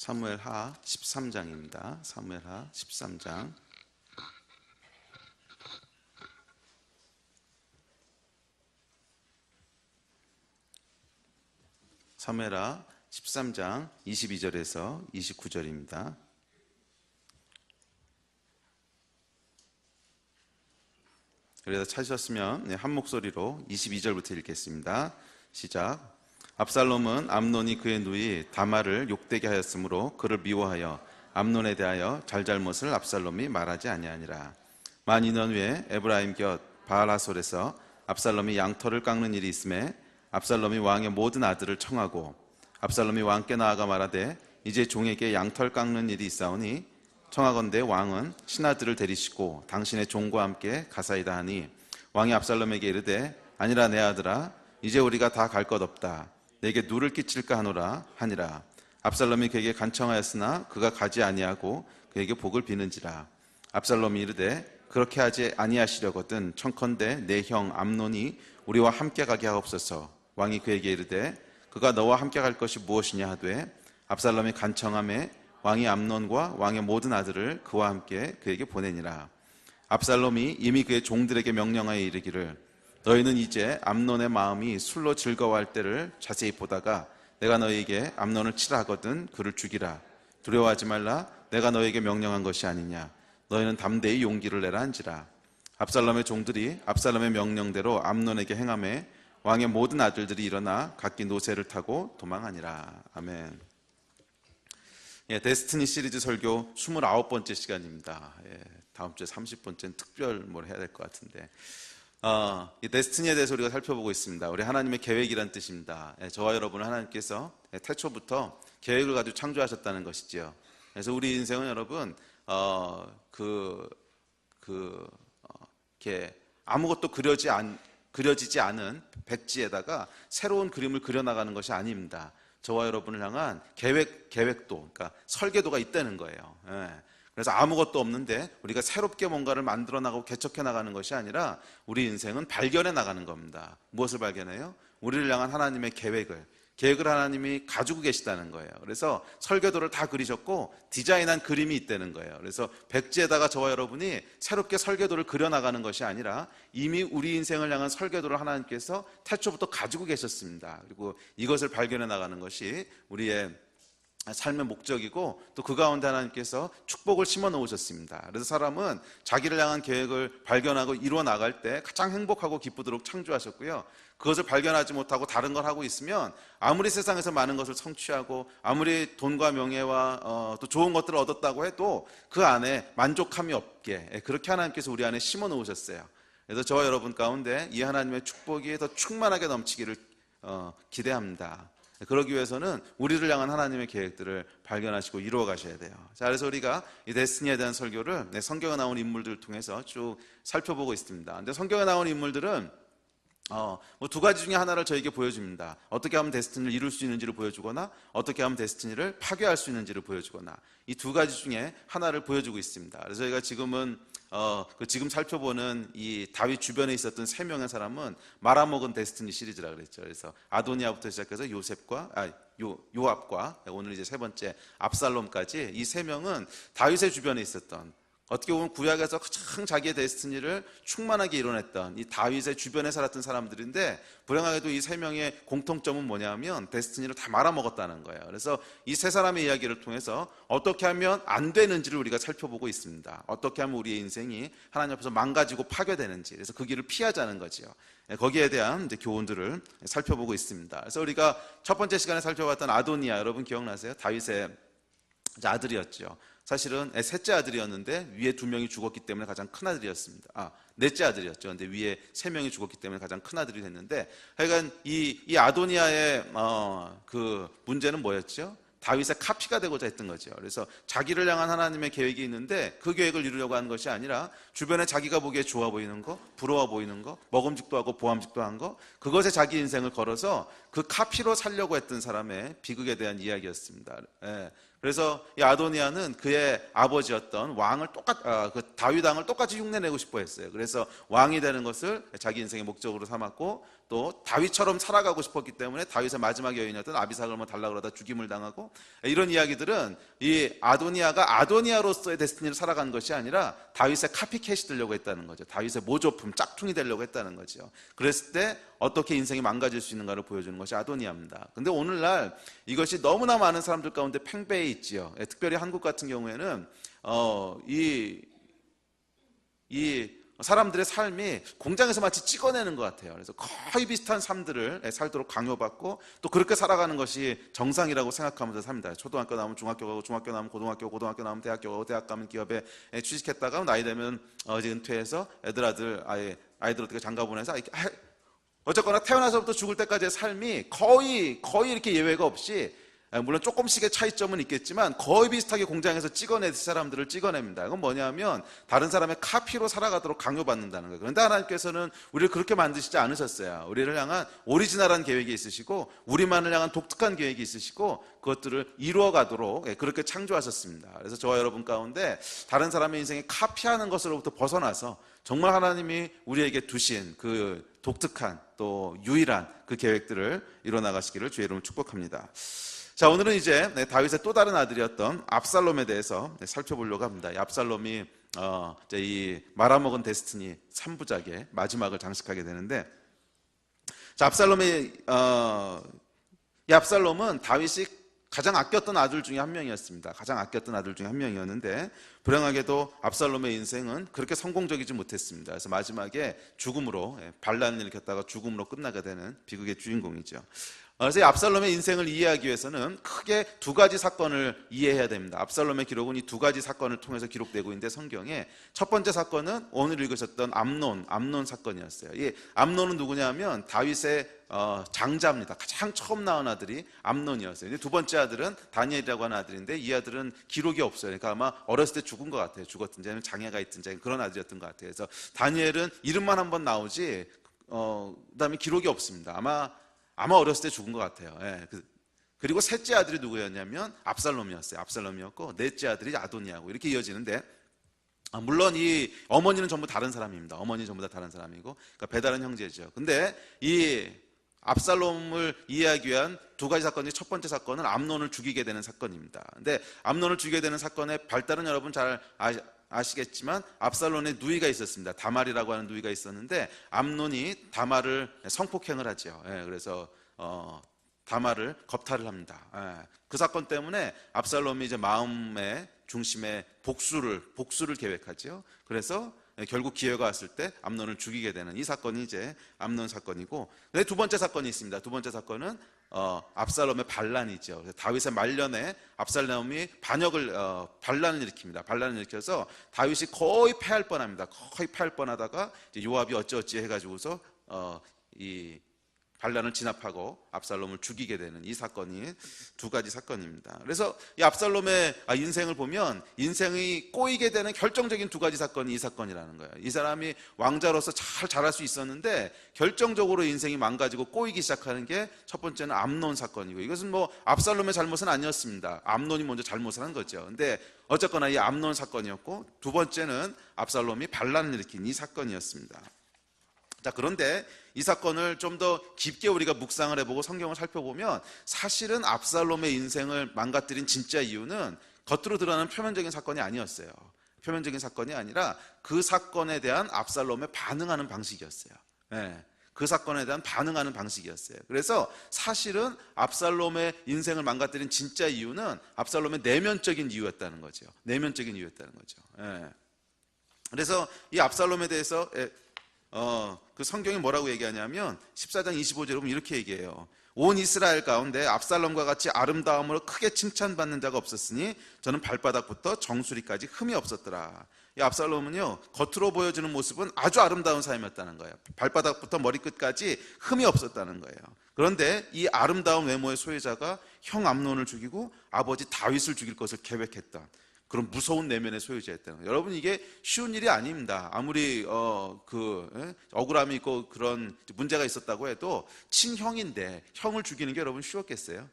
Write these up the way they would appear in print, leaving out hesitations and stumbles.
사무엘하 13장입니다. 사무엘하 13장. 사무엘하 13장 22절에서 29절입니다. 그래서 찾으셨으면 한 목소리로 22절부터 읽겠습니다. 시작. 압살롬은 암논이 그의 누이 다말을 욕되게 하였으므로 그를 미워하여 암논에 대하여 잘잘못을 압살롬이 말하지 아니하니라. 만 2년 후에 에브라임 곁 바알하솔에서 압살롬이 양털을 깎는 일이 있음에 압살롬이 왕의 모든 아들을 청하고 압살롬이 왕께 나아가 말하되 이제 종에게 양털 깎는 일이 있사오니 청하건대 왕은 신하들을 데리시고 당신의 종과 함께 가사이다 하니 왕이 압살롬에게 이르되 아니라 내 아들아 이제 우리가 다 갈 것 없다. 내게 누를 끼칠까 하노라 하니라. 압살롬이 그에게 간청하였으나 그가 가지 아니하고 그에게 복을 비는지라. 압살롬이 이르되 그렇게 하지 아니하시려거든 청컨대 내 형 암논이 우리와 함께 가게 하옵소서. 왕이 그에게 이르되 그가 너와 함께 갈 것이 무엇이냐 하되 압살롬이 간청하매 왕이 암논과 왕의 모든 아들을 그와 함께 그에게 보내니라. 압살롬이 이미 그의 종들에게 명령하여 이르기를 너희는 이제 암논의 마음이 술로 즐거워할 때를 자세히 보다가 내가 너희에게 암논을 치라 하거든 그를 죽이라. 두려워하지 말라. 내가 너희에게 명령한 것이 아니냐. 너희는 담대히 용기를 내라 한지라. 압살롬의 종들이 압살롬의 명령대로 암논에게 행하매 왕의 모든 아들들이 일어나 각기 노새를 타고 도망하니라. 아멘. 데스티니 시리즈 설교 29번째 시간입니다. 다음 주에 30번째는 특별 뭘 해야 될 것 같은데 이 데스티니에 대해서 우리가 살펴보고 있습니다. 우리 하나님의 계획이란 뜻입니다. 저와 여러분은 하나님께서 태초부터 계획을 가지고 창조하셨다는 것이죠. 그래서 우리 인생은 여러분 이렇게 아무것도 그려지지 않은 백지에다가 새로운 그림을 그려나가는 것이 아닙니다. 저와 여러분을 향한 계획도, 그러니까 설계도가 있다는 거예요. 그래서 아무것도 없는데 우리가 새롭게 뭔가를 만들어 나가고 개척해 나가는 것이 아니라 우리 인생은 발견해 나가는 겁니다. 무엇을 발견해요? 우리를 향한 하나님의 계획을 하나님이 가지고 계시다는 거예요. 그래서 설계도를 다 그리셨고 디자인한 그림이 있다는 거예요. 그래서 백지에다가 저와 여러분이 새롭게 설계도를 그려나가는 것이 아니라 이미 우리 인생을 향한 설계도를 하나님께서 태초부터 가지고 계셨습니다. 그리고 이것을 발견해 나가는 것이 우리의 삶의 목적이고 또 그 가운데 하나님께서 축복을 심어 놓으셨습니다. 그래서 사람은 자기를 향한 계획을 발견하고 이루어 나갈 때 가장 행복하고 기쁘도록 창조하셨고요. 그것을 발견하지 못하고 다른 걸 하고 있으면 아무리 세상에서 많은 것을 성취하고 아무리 돈과 명예와 또 좋은 것들을 얻었다고 해도 그 안에 만족함이 없게 그렇게 하나님께서 우리 안에 심어 놓으셨어요. 그래서 저와 여러분 가운데 이 하나님의 축복이 더 충만하게 넘치기를 기대합니다. 그러기 위해서는 우리를 향한 하나님의 계획들을 발견하시고 이루어 가셔야 돼요. 자, 그래서 우리가 이 데스티니에 대한 설교를 성경에 나온 인물들을 통해서 쭉 살펴보고 있습니다. 근데 성경에 나온 인물들은 두 가지 중에 하나를 저에게 보여줍니다. 어떻게 하면 데스티니를 이룰 수 있는지를 보여주거나 어떻게 하면 데스티니를 파괴할 수 있는지를 보여주거나 이 두 가지 중에 하나를 보여주고 있습니다. 그래서 저희가 지금은 지금 살펴보는 이 다윗 주변에 있었던 세 명의 사람은 말아먹은 데스티니 시리즈라 그랬죠. 그래서 아도니아부터 시작해서 요압과 오늘 이제 세 번째 압살롬까지 이 세 명은 다윗의 주변에 있었던 어떻게 보면 구약에서 가장 자기의 데스티니를 충만하게 이뤄냈던 이 다윗의 주변에 살았던 사람들인데 불행하게도 이 세 명의 공통점은 뭐냐면 데스티니를 다 말아먹었다는 거예요. 그래서 이 세 사람의 이야기를 통해서 어떻게 하면 안 되는지를 우리가 살펴보고 있습니다. 어떻게 하면 우리의 인생이 하나님 앞에서 망가지고 파괴되는지, 그래서 그 길을 피하자는 거지요. 거기에 대한 이제 교훈들을 살펴보고 있습니다. 그래서 우리가 첫 번째 시간에 살펴봤던 아도니아, 여러분 기억나세요? 다윗의 아들이었죠. 사실은 셋째 아들이었는데 위에 2명이 죽었기 때문에 가장 큰 아들이었습니다. 넷째 아들이었죠. 근데 위에 3명이 죽었기 때문에 가장 큰 아들이 됐는데, 하여간 이 아도니아의 그 문제는 뭐였죠? 다윗의 카피가 되고자 했던 거죠. 그래서 자기를 향한 하나님의 계획이 있는데 그 계획을 이루려고 하는 것이 아니라 주변에 자기가 보기에 좋아 보이는 거, 부러워 보이는 거, 먹음직도 하고 보암직도 한 거, 그것에 자기 인생을 걸어서 그 카피로 살려고 했던 사람의 비극에 대한 이야기였습니다. 예. 그래서 이 아도니아는 그의 아버지였던 왕을 그 다윗 왕을 똑같이 흉내내고 싶어 했어요. 그래서 왕이 되는 것을 자기 인생의 목적으로 삼았고, 또 다윗처럼 살아가고 싶었기 때문에 다윗의 마지막 여인이었던 아비삭을 달라 그러다 죽임을 당하고, 이런 이야기들은 이 아도니아가 아도니아로서의 데스티니를 살아간 것이 아니라 다윗의 카피캣이 되려고 했다는 거죠. 다윗의 모조품, 짝퉁이 되려고 했다는 거죠. 그랬을 때 어떻게 인생이 망가질 수 있는가를 보여주는 것이 아도니아입니다. 근데 오늘날 이것이 너무나 많은 사람들 가운데 팽배해 있지요. 특별히 한국 같은 경우에는 이 사람들의 삶이 공장에서 마치 찍어내는 것 같아요. 그래서 거의 비슷한 삶들을 살도록 강요받고, 또 그렇게 살아가는 것이 정상이라고 생각하면서 삽니다. 초등학교 나오면 중학교 가고, 중학교 나오면 고등학교, 고등학교 나오면 대학교 가고, 대학 가면 기업에 취직했다가 나이 되면 이제 은퇴해서 아이들 어떻게 장가 보내서 어쨌거나 태어나서부터 죽을 때까지의 삶이 거의 이렇게 예외가 없이, 물론 조금씩의 차이점은 있겠지만 거의 비슷하게 공장에서 찍어내듯이 사람들을 찍어냅니다. 이건 뭐냐면 다른 사람의 카피로 살아가도록 강요받는다는 거예요. 그런데 하나님께서는 우리를 그렇게 만드시지 않으셨어요. 우리를 향한 오리지널한 계획이 있으시고, 우리만을 향한 독특한 계획이 있으시고, 그것들을 이루어가도록 그렇게 창조하셨습니다. 그래서 저와 여러분 가운데 다른 사람의 인생에 카피하는 것으로부터 벗어나서 정말 하나님이 우리에게 두신 그 독특한, 또 유일한 그 계획들을 이뤄나가시기를 주의 이름으로 축복합니다. 자, 오늘은 이제 다윗의 또 다른 아들이었던 압살롬에 대해서 살펴보려고 합니다. 이 압살롬이 이제 이 말아먹은 데스티니 3부작의 마지막을 장식하게 되는데, 자, 이 압살롬은 다윗이 가장 아꼈던 아들 중에 한 명이었습니다. 가장 아꼈던 아들 중에 한 명이었는데, 불행하게도 압살롬의 인생은 그렇게 성공적이지 못했습니다. 그래서 마지막에 죽음으로, 반란을 일으켰다가 죽음으로 끝나게 되는 비극의 주인공이죠. 그래서 이 압살롬의 인생을 이해하기 위해서는 크게 두 가지 사건을 이해해야 됩니다. 압살롬의 기록은 이 두 가지 사건을 통해서 기록되고 있는데, 성경에 첫 번째 사건은 오늘 읽으셨던 암논 사건이었어요. 이 암논은 누구냐면 다윗의 장자입니다. 가장 처음 낳은 아들이 암논이었어요. 두 번째 아들은 다니엘이라고 하는 아들인데, 이 아들은 기록이 없어요. 그러니까 아마 어렸을 때 죽은 것 같아요. 죽었든지 아니면 장애가 있든지 그런 아들이었던 것 같아요. 그래서 다니엘은 이름만 한번 나오지 그다음에 기록이 없습니다. 아마 어렸을 때 죽은 것 같아요. 그리고 셋째 아들이 누구였냐면 압살롬이었어요. 압살롬이었고, 넷째 아들이 아도니아고, 이렇게 이어지는데, 물론 이 어머니는 전부 다른 사람입니다. 어머니 전부 다 다른 사람이고, 그러니까 배다른 형제죠. 근데 이 압살롬을 이해하기 위한 두 가지 사건 중 첫 번째 사건은 암논을 죽이게 되는 사건입니다. 근데 암논을 죽이게 되는 사건의 발달은 여러분 잘 아시겠지만 압살롬의 누이가 있었습니다. 다말이라고 하는 누이가 있었는데, 암논이 다말을 성폭행을 하죠. 그래서 다말을 겁탈을 합니다. 그 사건 때문에 압살롬이 이제 마음의 중심에 복수를 계획하죠. 그래서 결국 기회가 왔을 때 암논을 죽이게 되는 이 사건이 이제 암논 사건이고, 근데 두 번째 사건이 있습니다. 두 번째 사건은 압살롬의 반란이죠. 다윗의 말년에 압살롬이 반란을 일으킵니다. 반란을 일으켜서 다윗이 거의 패할 뻔합니다. 거의 패할 뻔하다가 이제 요압이 어찌어찌 해가지고서 이 반란을 진압하고 압살롬을 죽이게 되는 이 사건이 두 가지 사건입니다. 그래서 이 압살롬의 인생을 보면 인생이 꼬이게 되는 결정적인 두 가지 사건이 이 사건이라는 거예요. 이 사람이 왕자로서 잘 자랄 수 있었는데 결정적으로 인생이 망가지고 꼬이기 시작하는 게 첫 번째는 암논 사건이고, 이것은 뭐 압살롬의 잘못은 아니었습니다. 암논이 먼저 잘못을 한 거죠. 근데 어쨌거나 이 암논 사건이었고, 두 번째는 압살롬이 반란을 일으킨 이 사건이었습니다. 자, 그런데 이 사건을 좀 더 깊게 우리가 묵상을 해보고 성경을 살펴보면, 사실은 압살롬의 인생을 망가뜨린 진짜 이유는 겉으로 드러나는 표면적인 사건이 아니었어요. 표면적인 사건이 아니라 그 사건에 대한 압살롬의 반응하는 방식이었어요. 그 사건에 대한 반응하는 방식이었어요. 그래서 사실은 압살롬의 인생을 망가뜨린 진짜 이유는 압살롬의 내면적인 이유였다는 거죠. 내면적인 이유였다는 거죠. 그래서 이 압살롬에 대해서 그 성경이 뭐라고 얘기하냐면 14장 25절에 보면 이렇게 얘기해요. 온 이스라엘 가운데 압살롬과 같이 아름다움으로 크게 칭찬받는 자가 없었으니 저는 발바닥부터 정수리까지 흠이 없었더라. 이 압살롬은요, 겉으로 보여주는 모습은 아주 아름다운 사람이었다는 거예요. 발바닥부터 머리끝까지 흠이 없었다는 거예요. 그런데 이 아름다운 외모의 소유자가 형 암논을 죽이고 아버지 다윗을 죽일 것을 계획했던, 그런 무서운 내면의 소유자였다는 거예요. 여러분, 이게 쉬운 일이 아닙니다. 아무리 억울함이 있고 그런 문제가 있었다고 해도 친형인데 형을 죽이는 게 여러분 쉬웠겠어요?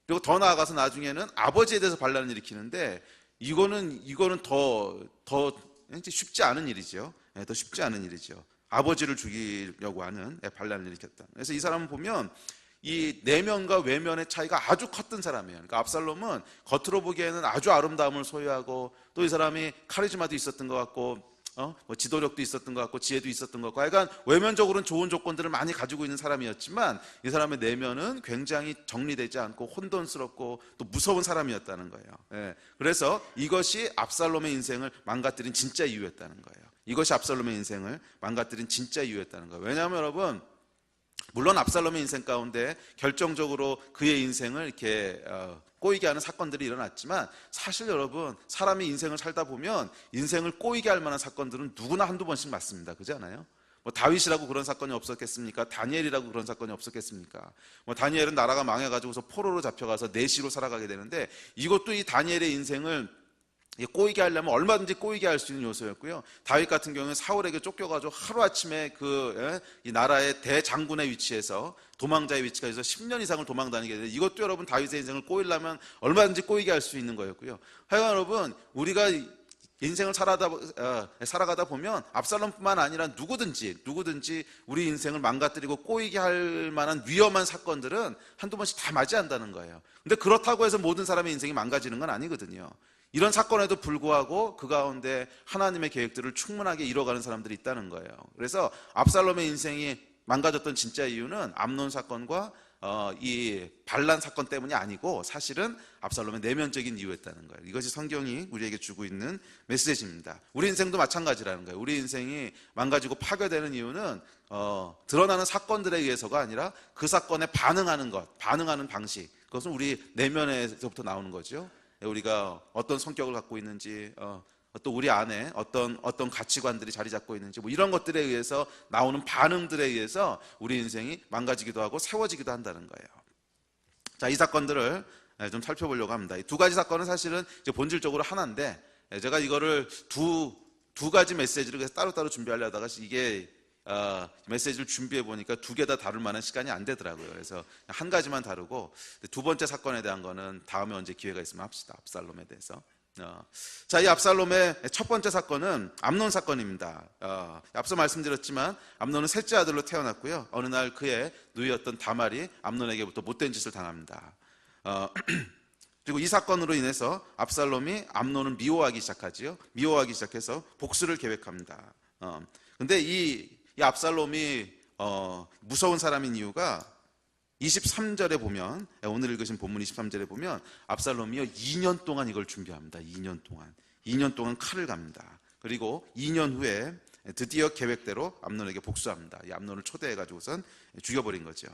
그리고 더 나아가서 나중에는 아버지에 대해서 반란을 일으키는데 이거는 더 쉽지 않은 일이죠. 더 쉽지 않은 일이죠. 아버지를 죽이려고 하는 반란을 일으켰다. 그래서 이 사람을 보면 이 내면과 외면의 차이가 아주 컸던 사람이에요. 그러니까 압살롬은 겉으로 보기에는 아주 아름다움을 소유하고 또 이 사람이 카리스마도 있었던 것 같고 뭐 지도력도 있었던 것 같고 지혜도 있었던 것 같고 하여간 외면적으로는 좋은 조건들을 많이 가지고 있는 사람이었지만 이 사람의 내면은 굉장히 정리되지 않고 혼돈스럽고 또 무서운 사람이었다는 거예요. 예. 그래서 이것이 압살롬의 인생을 망가뜨린 진짜 이유였다는 거예요. 이것이 압살롬의 인생을 망가뜨린 진짜 이유였다는 거예요. 왜냐하면 여러분, 물론 압살롬의 인생 가운데 결정적으로 그의 인생을 이렇게 꼬이게 하는 사건들이 일어났지만 사실 여러분, 사람이 인생을 살다 보면 인생을 꼬이게 할 만한 사건들은 누구나 한두 번씩 맞습니다. 그렇지 않아요? 뭐 다윗이라고 그런 사건이 없었겠습니까? 다니엘이라고 그런 사건이 없었겠습니까? 뭐 다니엘은 나라가 망해가지고서 포로로 잡혀가서 내시로 살아가게 되는데 이것도 이 다니엘의 인생을 꼬이게 하려면 얼마든지 꼬이게 할 수 있는 요소였고요. 다윗 같은 경우는 사울에게 쫓겨가지고 하루아침에 이 나라의 대장군의 위치에서 도망자의 위치까지 해서 10년 이상을 도망 다니게 되는데 이것도 여러분 다윗의 인생을 꼬이려면 얼마든지 꼬이게 할 수 있는 거였고요. 하여간 여러분, 우리가 인생을 살아가다 보면 압살롬뿐만 아니라 누구든지 우리 인생을 망가뜨리고 꼬이게 할 만한 위험한 사건들은 한두 번씩 다 맞이한다는 거예요. 근데 그렇다고 해서 모든 사람의 인생이 망가지는 건 아니거든요. 이런 사건에도 불구하고 그 가운데 하나님의 계획들을 충분하게 이뤄가는 사람들이 있다는 거예요. 그래서 압살롬의 인생이 망가졌던 진짜 이유는 암논 사건과 이 반란 사건 때문이 아니고 사실은 압살롬의 내면적인 이유였다는 거예요. 이것이 성경이 우리에게 주고 있는 메시지입니다. 우리 인생도 마찬가지라는 거예요. 우리 인생이 망가지고 파괴되는 이유는 드러나는 사건들에 의해서가 아니라 그 사건에 반응하는 방식, 그것은 우리 내면에서부터 나오는 거죠. 우리가 어떤 성격을 갖고 있는지, 또 우리 안에 어떤 가치관들이 자리 잡고 있는지, 뭐 이런 것들에 의해서 나오는 반응들에 의해서 우리 인생이 망가지기도 하고 세워지기도 한다는 거예요. 자, 이 사건들을 좀 살펴보려고 합니다. 이 두 가지 사건은 사실은 이제 본질적으로 하나인데, 제가 이거를 두 가지 메시지를 따로따로 준비하려다가 이게 메시지를 준비해 보니까 두 개 다 다룰 만한 시간이 안 되더라고요. 그래서 한 가지만 다루고 두 번째 사건에 대한 거는 다음에 언제 기회가 있으면 합시다. 압살롬에 대해서. 자, 이 압살롬의 첫 번째 사건은 암논 사건입니다. 앞서 말씀드렸지만 암논은 셋째 아들로 태어났고요. 어느 날 그의 누이였던 다말이 암논에게부터 못된 짓을 당합니다. 그리고 이 사건으로 인해서 압살롬이 암논을 미워하기 시작하지요. 미워하기 시작해서 복수를 계획합니다. 근데 이 압살롬이 무서운 사람인 이유가 23절에 보면, 오늘 읽으신 본문 23절에 보면 압살롬이요 2년 동안 이걸 준비합니다. 2년 동안 칼을 갑니다. 그리고 2년 후에 드디어 계획대로 암논에게 복수합니다. 이 암논을 초대해가지고선 죽여버린 거죠.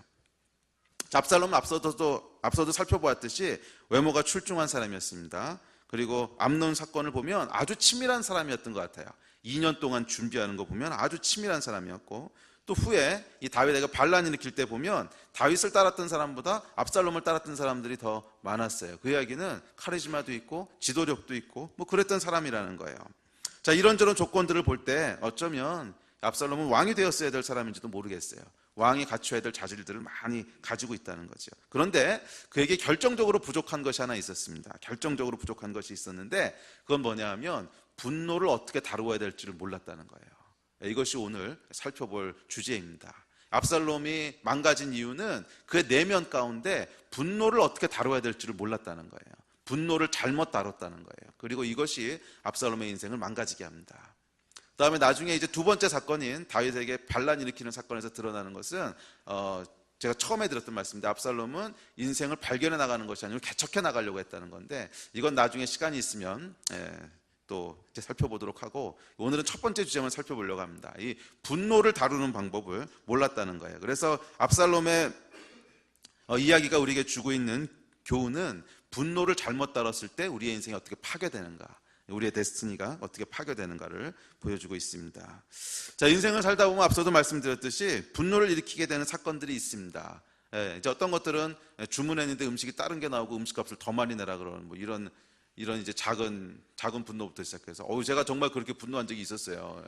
자, 압살롬은 앞서도 살펴보았듯이 외모가 출중한 사람이었습니다. 그리고 암논 사건을 보면 아주 치밀한 사람이었던 것 같아요. 2년 동안 준비하는 거 보면 아주 치밀한 사람이었고, 또 후에 이 다윗에게 반란을 일으킬 때 보면 다윗을 따랐던 사람보다 압살롬을 따랐던 사람들이 더 많았어요. 그 이야기는 카리스마도 있고 지도력도 있고 뭐 그랬던 사람이라는 거예요. 자, 이런저런 조건들을 볼 때 어쩌면 압살롬은 왕이 되었어야 될 사람인지도 모르겠어요. 왕이 갖춰야 될 자질들을 많이 가지고 있다는 거죠. 그런데 그에게 결정적으로 부족한 것이 하나 있었습니다. 결정적으로 부족한 것이 있었는데 그건 뭐냐 하면 분노를 어떻게 다루어야 될지를 몰랐다는 거예요. 이것이 오늘 살펴볼 주제입니다. 압살롬이 망가진 이유는 그의 내면 가운데 분노를 어떻게 다뤄야 될지를 몰랐다는 거예요. 분노를 잘못 다뤘다는 거예요. 그리고 이것이 압살롬의 인생을 망가지게 합니다. 그 다음에 나중에 이제 두 번째 사건인 다윗에게 반란 일으키는 사건에서 드러나는 것은 제가 처음에 드렸던 말씀인데 압살롬은 인생을 발견해 나가는 것이 아니고 개척해 나가려고 했다는 건데 이건 나중에 시간이 있으면 또 이제 살펴보도록 하고 오늘은 첫 번째 주제만 살펴보려고 합니다. 이 분노를 다루는 방법을 몰랐다는 거예요. 그래서 압살롬의 이야기가 우리에게 주고 있는 교훈은 분노를 잘못 다뤘을 때 우리의 인생이 어떻게 파괴되는가, 우리의 데스티니가 어떻게 파괴되는가를 보여주고 있습니다. 자, 인생을 살다 보면 앞서도 말씀드렸듯이 분노를 일으키게 되는 사건들이 있습니다. 이제 어떤 것들은 주문했는데 음식이 다른 게 나오고 음식값을 더 많이 내라 그러는 뭐 이런 이런 이제 작은 분노부터 시작해서 제가 정말 그렇게 분노한 적이 있었어요.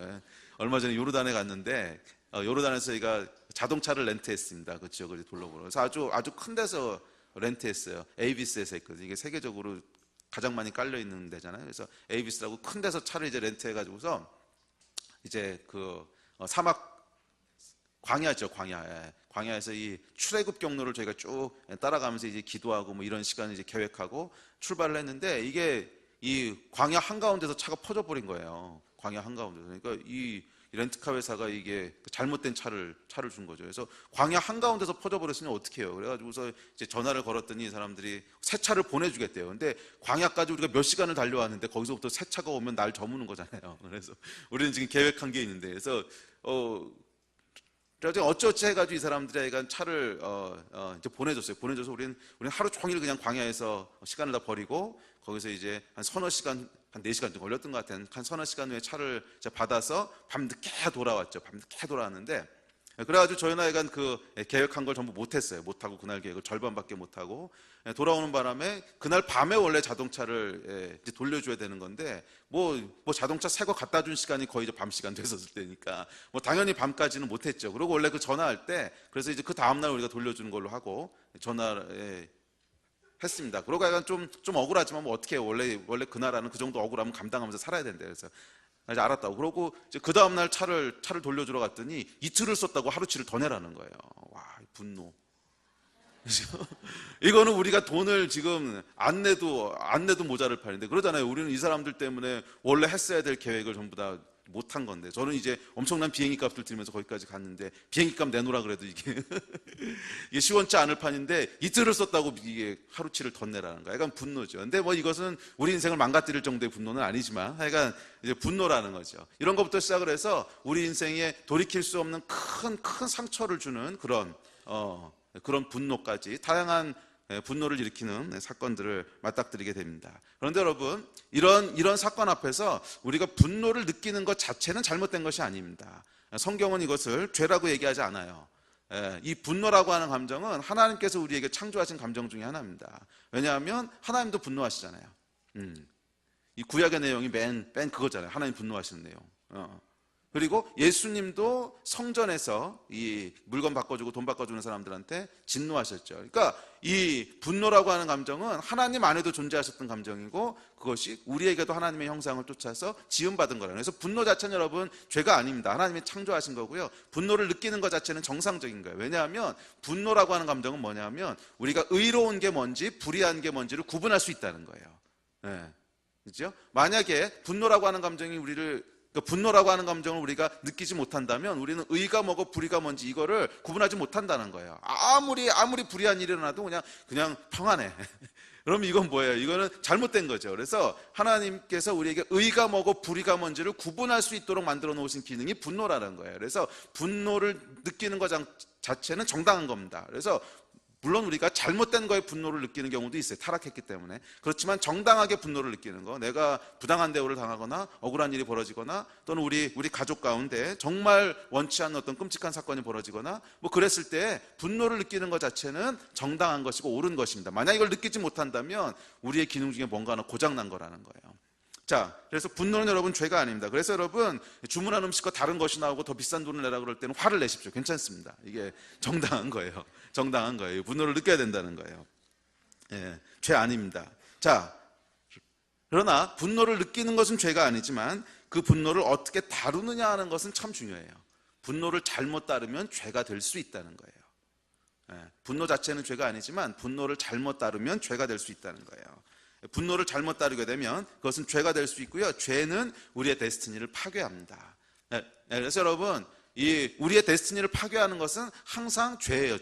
얼마 전에 요르단에 갔는데 요르단에서 저희가 자동차를 렌트했습니다. 그 지역을 둘러보러. 그래서 아주 큰 데서 렌트했어요. 에이비스에서 했거든요. 이게 세계적으로 가장 많이 깔려 있는 데잖아요. 그래서 에이비스라고 큰 데서 차를 이제 렌트해가지고서 이제 그 사막 광야죠, 광야. 광야에서 이 출애굽 경로를 저희가 쭉 따라가면서 이제 기도하고 뭐 이런 시간을 이제 계획하고 출발을 했는데 이게 이 광야 한가운데서 차가 퍼져버린 거예요. 광야 한가운데서. 그러니까 이 렌트카 회사가 이게 잘못된 차를 준 거죠. 그래서 광야 한가운데서 퍼져버렸으면 어떻게 해요? 그래가지고서 이제 전화를 걸었더니 사람들이 새 차를 보내주겠대요. 근데 광야까지 우리가 몇 시간을 달려왔는데 거기서부터 새 차가 오면 날 저무는 거잖아요. 그래서 우리는 지금 계획한 게 있는데, 그래서 그래서 어쩌지 해가지고 이 사람들이 약간 차를 이제 보내줘서 우리는 하루 종일 그냥 광야에서 시간을 다 버리고 거기서 이제 한 서너 시간, 한 4시간 정도 걸렸던 것 같아요. 한 서너 시간 후에 차를 받아서 밤늦게 돌아왔죠. 밤늦게 돌아왔는데, 그래가지고 저희는 약간 그 계획한 걸 전부 못했어요. 못하고 그날 계획을 절반밖에 못하고 돌아오는 바람에 그날 밤에 원래 자동차를 이제 돌려줘야 되는 건데 뭐 자동차 새 거 갖다 준 시간이 거의 이제 밤 시간 됐었을 때니까 뭐 당연히 밤까지는 못했죠. 그리고 원래 그 전화할 때 그래서 이제 그 다음날 우리가 돌려주는 걸로 하고 전화를 했습니다. 그러고 약간 좀 억울하지만 뭐 어떻게 해요. 원래 그 나라는 그 정도 억울하면 감당하면서 살아야 된대. 그래서 이제 알았다고. 그러고 이제 그 다음날 차를 돌려주러 갔더니 이틀을 썼다고 하루치를 더 내라는 거예요. 와, 분노. 이거는 우리가 돈을 지금 안 내도 모자를 파는데 그러잖아요. 우리는 이 사람들 때문에 원래 했어야 될 계획을 전부 다 못한 건데, 저는 이제 엄청난 비행기 값을 들면서 거기까지 갔는데 비행기 값 내놓으라 그래도 이게 시원치 않을 판인데 이틀을 썼다고 이게 하루치를 더 내라는 거야. 약간 분노죠. 근데 뭐 이것은 우리 인생을 망가뜨릴 정도의 분노는 아니지만 하여간 이제 분노라는 거죠. 이런 것부터 시작을 해서 우리 인생에 돌이킬 수 없는 큰 상처를 주는 그런 분노까지 다양한 분노를 일으키는 사건들을 맞닥뜨리게 됩니다. 그런데 여러분, 이런 사건 앞에서 우리가 분노를 느끼는 것 자체는 잘못된 것이 아닙니다. 성경은 이것을 죄라고 얘기하지 않아요. 이 분노라고 하는 감정은 하나님께서 우리에게 창조하신 감정 중에 하나입니다. 왜냐하면 하나님도 분노하시잖아요. 이 구약의 내용이 맨 그거잖아요. 하나님 분노하시는 내용. 그리고 예수님도 성전에서 이 물건 바꿔주고 돈 바꿔주는 사람들한테 진노하셨죠. 그러니까 이 분노라고 하는 감정은 하나님 안에도 존재하셨던 감정이고 그것이 우리에게도 하나님의 형상을 쫓아서 지음받은 거라는 거예요. 그래서 분노 자체는 여러분 죄가 아닙니다. 하나님이 창조하신 거고요. 분노를 느끼는 것 자체는 정상적인 거예요. 왜냐하면 분노라고 하는 감정은 뭐냐면 우리가 의로운 게 뭔지 불의한 게 뭔지를 구분할 수 있다는 거예요. 그렇죠? 만약에 분노라고 하는 감정이 분노라고 하는 감정을 우리가 느끼지 못한다면 우리는 의가 뭐고 불의가 뭔지 이거를 구분하지 못한다는 거예요. 아무리 불의한 일이 일어나도 그냥 평안해. 그럼 이건 뭐예요? 이거는 잘못된 거죠. 그래서 하나님께서 우리에게 의가 뭐고 불의가 뭔지를 구분할 수 있도록 만들어 놓으신 기능이 분노라는 거예요. 그래서 분노를 느끼는 것 자체는 정당한 겁니다. 그래서 물론 우리가 잘못된 거에 분노를 느끼는 경우도 있어요. 타락했기 때문에. 그렇지만 정당하게 분노를 느끼는 거, 내가 부당한 대우를 당하거나 억울한 일이 벌어지거나 또는 우리 가족 가운데 정말 원치 않는 어떤 끔찍한 사건이 벌어지거나 뭐 그랬을 때 분노를 느끼는 것 자체는 정당한 것이고 옳은 것입니다. 만약 이걸 느끼지 못한다면 우리의 기능 중에 뭔가 하나 고장난 거라는 거예요. 자, 그래서 분노는 여러분 죄가 아닙니다. 그래서 여러분 주문한 음식과 다른 것이 나오고 더 비싼 돈을 내라 그럴 때는 화를 내십시오. 괜찮습니다. 이게 정당한 거예요. 정당한 거예요. 분노를 느껴야 된다는 거예요. 죄 아닙니다. 자, 그러나 분노를 느끼는 것은 죄가 아니지만 그 분노를 어떻게 다루느냐 하는 것은 참 중요해요. 분노를 잘못 다루면 죄가 될 수 있다는 거예요. 분노 자체는 죄가 아니지만 분노를 잘못 다루면 죄가 될 수 있다는 거예요. 분노를 잘못 다루게 되면 그것은 죄가 될 수 있고요. 죄는 우리의 데스티니를 파괴합니다. 그래서 여러분, 우리의 데스티니를 파괴하는 것은 항상 죄예요.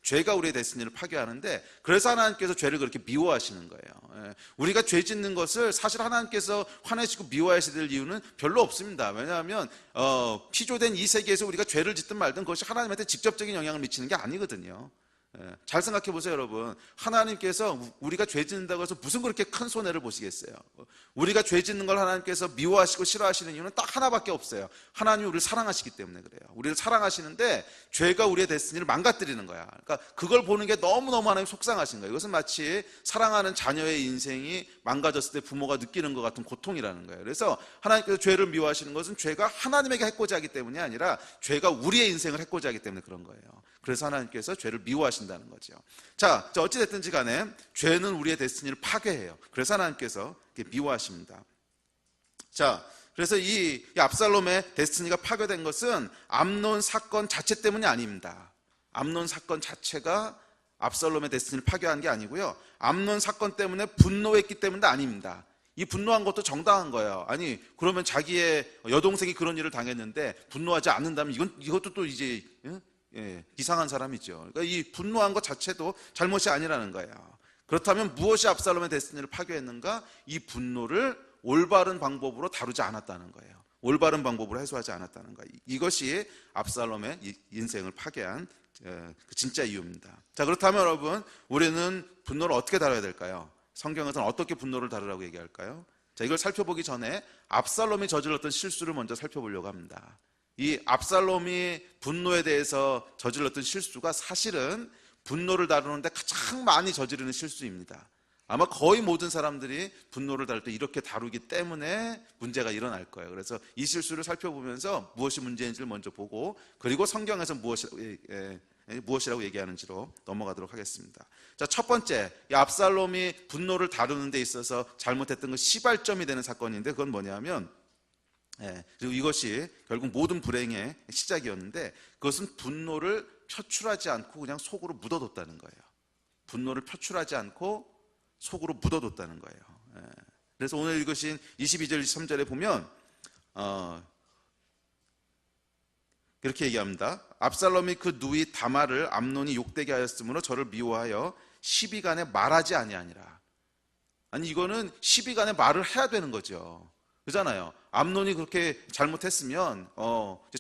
죄가 우리의 데스티니를 파괴하는데 그래서 하나님께서 죄를 그렇게 미워하시는 거예요. 우리가 죄 짓는 것을 사실 하나님께서 화내시고 미워하셔야 될 이유는 별로 없습니다. 왜냐하면 피조된 이 세계에서 우리가 죄를 짓든 말든 그것이 하나님한테 직접적인 영향을 미치는 게 아니거든요. 잘 생각해 보세요, 여러분. 하나님께서 우리가 죄 짓는다고 해서 무슨 그렇게 큰 손해를 보시겠어요? 우리가 죄 짓는 걸 하나님께서 미워하시고 싫어하시는 이유는 딱 하나밖에 없어요. 하나님이 우리를 사랑하시기 때문에 그래요. 우리를 사랑하시는데 죄가 우리의 데스티니를 망가뜨리는 거야. 그러니까 그걸 보는 게 너무너무 하나님 속상하신 거예요. 이것은 마치 사랑하는 자녀의 인생이 망가졌을 때 부모가 느끼는 것 같은 고통이라는 거예요. 그래서 하나님께서 죄를 미워하시는 것은 죄가 하나님에게 해코지 하기 때문이 아니라 죄가 우리의 인생을 해코지 하기 때문에 그런 거예요. 그래서 하나님께서 죄를 미워하신다는 거죠. 자, 어찌됐든지 간에 죄는 우리의 데스티니를 파괴해요. 그래서 하나님께서 미워하십니다. 자, 그래서 이 압살롬의 데스티니가 파괴된 것은 암논 사건 자체 때문이 아닙니다. 암논 사건 자체가 압살롬의 데스티니를 파괴한 게 아니고요. 암논 사건 때문에 분노했기 때문도 아닙니다. 이 분노한 것도 정당한 거예요. 아니, 그러면 자기의 여동생이 그런 일을 당했는데 분노하지 않는다면 이것도 또 이제 이상한 사람이죠. 그러니까 이 분노한 것 자체도 잘못이 아니라는 거예요. 그렇다면 무엇이 압살롬의 데스티니를 파괴했는가? 이 분노를 올바른 방법으로 다루지 않았다는 거예요. 올바른 방법으로 해소하지 않았다는 거예요. 이것이 압살롬의 인생을 파괴한 진짜 이유입니다. 자, 그렇다면 여러분, 우리는 분노를 어떻게 다뤄야 될까요? 성경에서는 어떻게 분노를 다루라고 얘기할까요? 자, 이걸 살펴보기 전에 압살롬이 저질렀던 실수를 먼저 살펴보려고 합니다. 이 압살롬이 분노에 대해서 저질렀던 실수가 사실은 분노를 다루는데 가장 많이 저지르는 실수입니다. 아마 거의 모든 사람들이 분노를 다룰 때 이렇게 다루기 때문에 문제가 일어날 거예요. 그래서 이 실수를 살펴보면서 무엇이 문제인지를 먼저 보고, 그리고 성경에서 무엇이라고 얘기하는지로 넘어가도록 하겠습니다. 자, 첫 번째, 이 압살롬이 분노를 다루는 데 있어서 잘못했던 건 시발점이 되는 사건인데, 그건 뭐냐면, 그리고 이것이 결국 모든 불행의 시작이었는데, 그것은 분노를 표출하지 않고 그냥 속으로 묻어뒀다는 거예요. 분노를 표출하지 않고 속으로 묻어뒀다는 거예요. 그래서 오늘 읽으신 22절, 23절에 보면 이렇게 얘기합니다. 압살롬이 그 누이 다말을 암논이 욕되게 하였으므로 저를 미워하여 시비간에 말하지 아니하니라. 아니, 이거는 시비간에 말을 해야 되는 거죠. 그잖아요. 암논이 그렇게 잘못했으면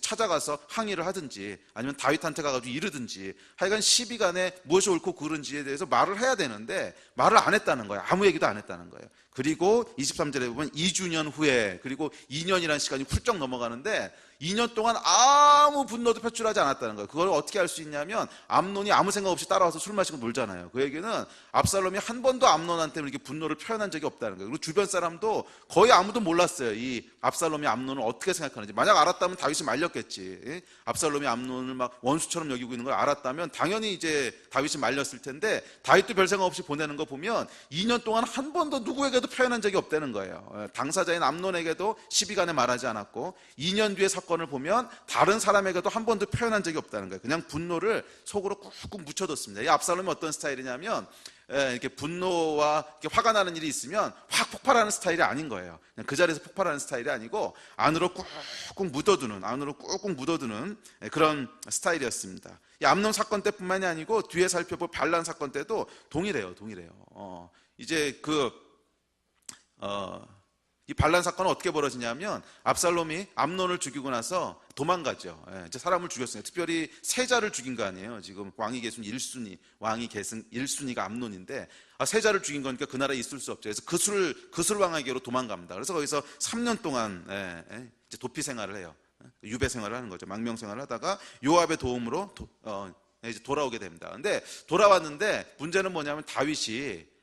찾아가서 항의를 하든지 아니면 다윗한테 가가지고 이르든지, 하여간 시비간에 무엇이 옳고 그른지에 대해서 말을 해야 되는데 말을 안 했다는 거예요. 아무 얘기도 안 했다는 거예요. 그리고 23절에 보면 2주년 후에, 그리고 2년이라는 시간이 훌쩍 넘어가는데 2년 동안 아무 분노도 표출하지 않았다는 거예요. 그걸 어떻게 알 수 있냐면 암논이 아무 생각 없이 따라와서 술 마시고 놀잖아요. 그 얘기는 압살롬이 한 번도 암논한테 이렇게 분노를 표현한 적이 없다는 거예요. 그리고 주변 사람도 거의 아무도 몰랐어요. 이 압살롬이 암논을 어떻게 생각하는지. 만약 알았다면 다윗이 말렸겠지. 압살롬이 암논을 막 원수처럼 여기고 있는 걸 알았다면 당연히 이제 다윗이 말렸을 텐데, 다윗도 별 생각 없이 보내는 거 보면 2년 동안 한 번도 누구에게도 표현한 적이 없다는 거예요. 당사자인 암논에게도 시비간에 말하지 않았고, 2년 뒤의 사건을 보면 다른 사람에게도 한 번도 표현한 적이 없다는 거예요. 그냥 분노를 속으로 꾹꾹 묻혀뒀습니다. 이 압살롬이 어떤 스타일이냐면, 이렇게 분노와 이렇게 화가 나는 일이 있으면 확 폭발하는 스타일이 아닌 거예요. 그냥 그 자리에서 폭발하는 스타일이 아니고 안으로 꾹꾹 묻어두는 그런 스타일이었습니다. 이 암논 사건 때뿐만이 아니고 뒤에 살펴볼 반란 사건 때도 동일해요. 이제 이 반란 사건은 어떻게 벌어지냐면, 압살롬이 암논을 죽이고 나서 도망가죠. 이제 사람을 죽였어요. 특별히 세자를 죽인 거 아니에요. 지금 왕위 계승 1순위, 왕위 계승 1순위가 암논인데, 세자를 죽인 거니까 그 나라에 있을 수 없죠. 그래서 그술 왕에게로 도망갑니다. 그래서 거기서 3년 동안 이제 도피 생활을 해요. 유배 생활을 하는 거죠. 망명 생활을 하다가 요압의 도움으로 이제 돌아오게 됩니다. 근데 돌아왔는데 문제는 뭐냐면 다윗이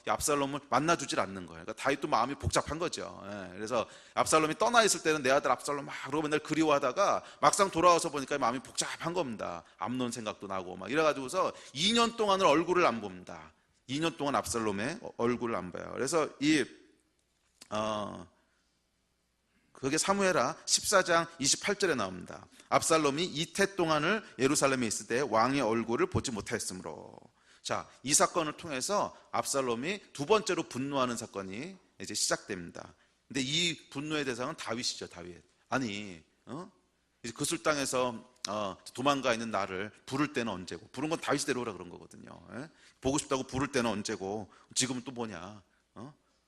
압살롬을 만나주질 않는 거예요. 그러니까 다윗도 마음이 복잡한 거죠. 그래서 압살롬이 떠나 있을 때는 내 아들 압살롬 막 그러고 맨날 그리워하다가 막상 돌아와서 보니까 마음이 복잡한 겁니다. 암논 생각도 나고 막 이래가지고서 2년 동안을 얼굴을 안 봅니다. 2년 동안 압살롬의 얼굴을 안 봐요. 그래서 그게 사무엘하 14장 28절에 나옵니다. 압살롬이 이태 동안을 예루살렘에 있을 때 왕의 얼굴을 보지 못하였으므로. 자, 이 사건을 통해서 압살롬이 두 번째로 분노하는 사건이 이제 시작됩니다. 근데 이 분노의 대상은 다윗이죠, 다윗. 아니, 이제 그술 땅에서 도망가 있는 나를 부를 때는 언제고, 부른 건 다윗이 데려오라 그런 거거든요. 보고 싶다고 부를 때는 언제고, 지금은 또 뭐냐?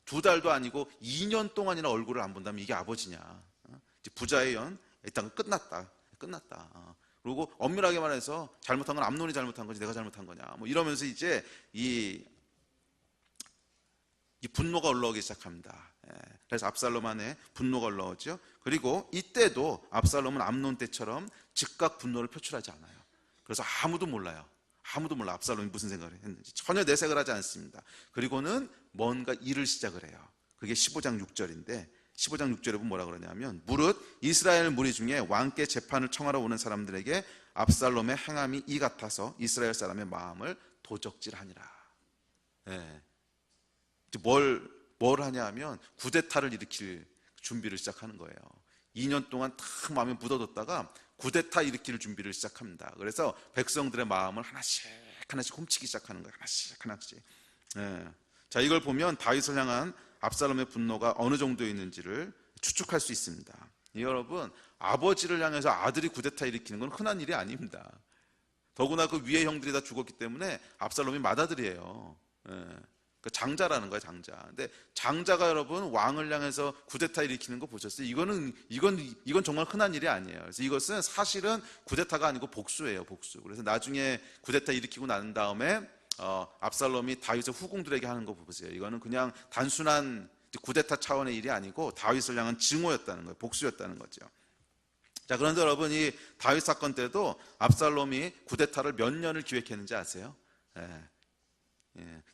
2달도 아니고 2년 동안이나 얼굴을 안 본다면 이게 아버지냐? 이제 부자의 연 일단 끝났다. 그리고 엄밀하게 말해서 잘못한 건 암논이 잘못한 거지 내가 잘못한 거냐. 뭐 이러면서 이제 이 분노가 올라오기 시작합니다. 그래서 압살롬 안에 분노가 올라오죠. 그리고 이때도 압살롬은 암논 때처럼 즉각 분노를 표출하지 않아요. 그래서 아무도 몰라요. 아무도 몰라 압살롬이 무슨 생각을 했는지. 전혀 내색을 하지 않습니다. 그리고는 뭔가 일을 시작을 해요. 그게 15장 6절인데 15장 6절에 보면 뭐라 그러냐면 무릇 이스라엘 무리 중에 왕께 재판을 청하러 오는 사람들에게 압살롬의 행함이 이 같아서 이스라엘 사람의 마음을 도적질하니라. 뭘 하냐 하면 쿠데타를 일으킬 준비를 시작하는 거예요. 2년 동안 탁 마음에 묻어뒀다가 쿠데타 일으킬 준비를 시작합니다. 그래서 백성들의 마음을 하나씩 훔치기 시작하는 거예요. 하나씩. 자, 이걸 보면 다윗을 향한 압살롬의 분노가 어느 정도에 있는지를 추측할 수 있습니다. 여러분, 아버지를 향해서 아들이 쿠데타 일으키는 건 흔한 일이 아닙니다. 더구나 그 위에 형들이 다 죽었기 때문에 압살롬이 맏아들이에요. 장자라는 거예요, 장자. 근데 장자가 여러분 왕을 향해서 쿠데타 일으키는 거 보셨어요? 이건 정말 흔한 일이 아니에요. 그래서 이것은 사실은 쿠데타가 아니고 복수예요, 복수. 그래서 나중에 쿠데타 일으키고 난 다음에 압살롬이 다윗의 후궁들에게 하는 거 보세요. 이거는 그냥 단순한 쿠데타 차원의 일이 아니고 다윗을 향한 증오였다는 거예요, 복수였다는 거죠. 자, 그런데 여러분 이 다윗 사건 때도 압살롬이 쿠데타를 몇 년을 기획했는지 아세요?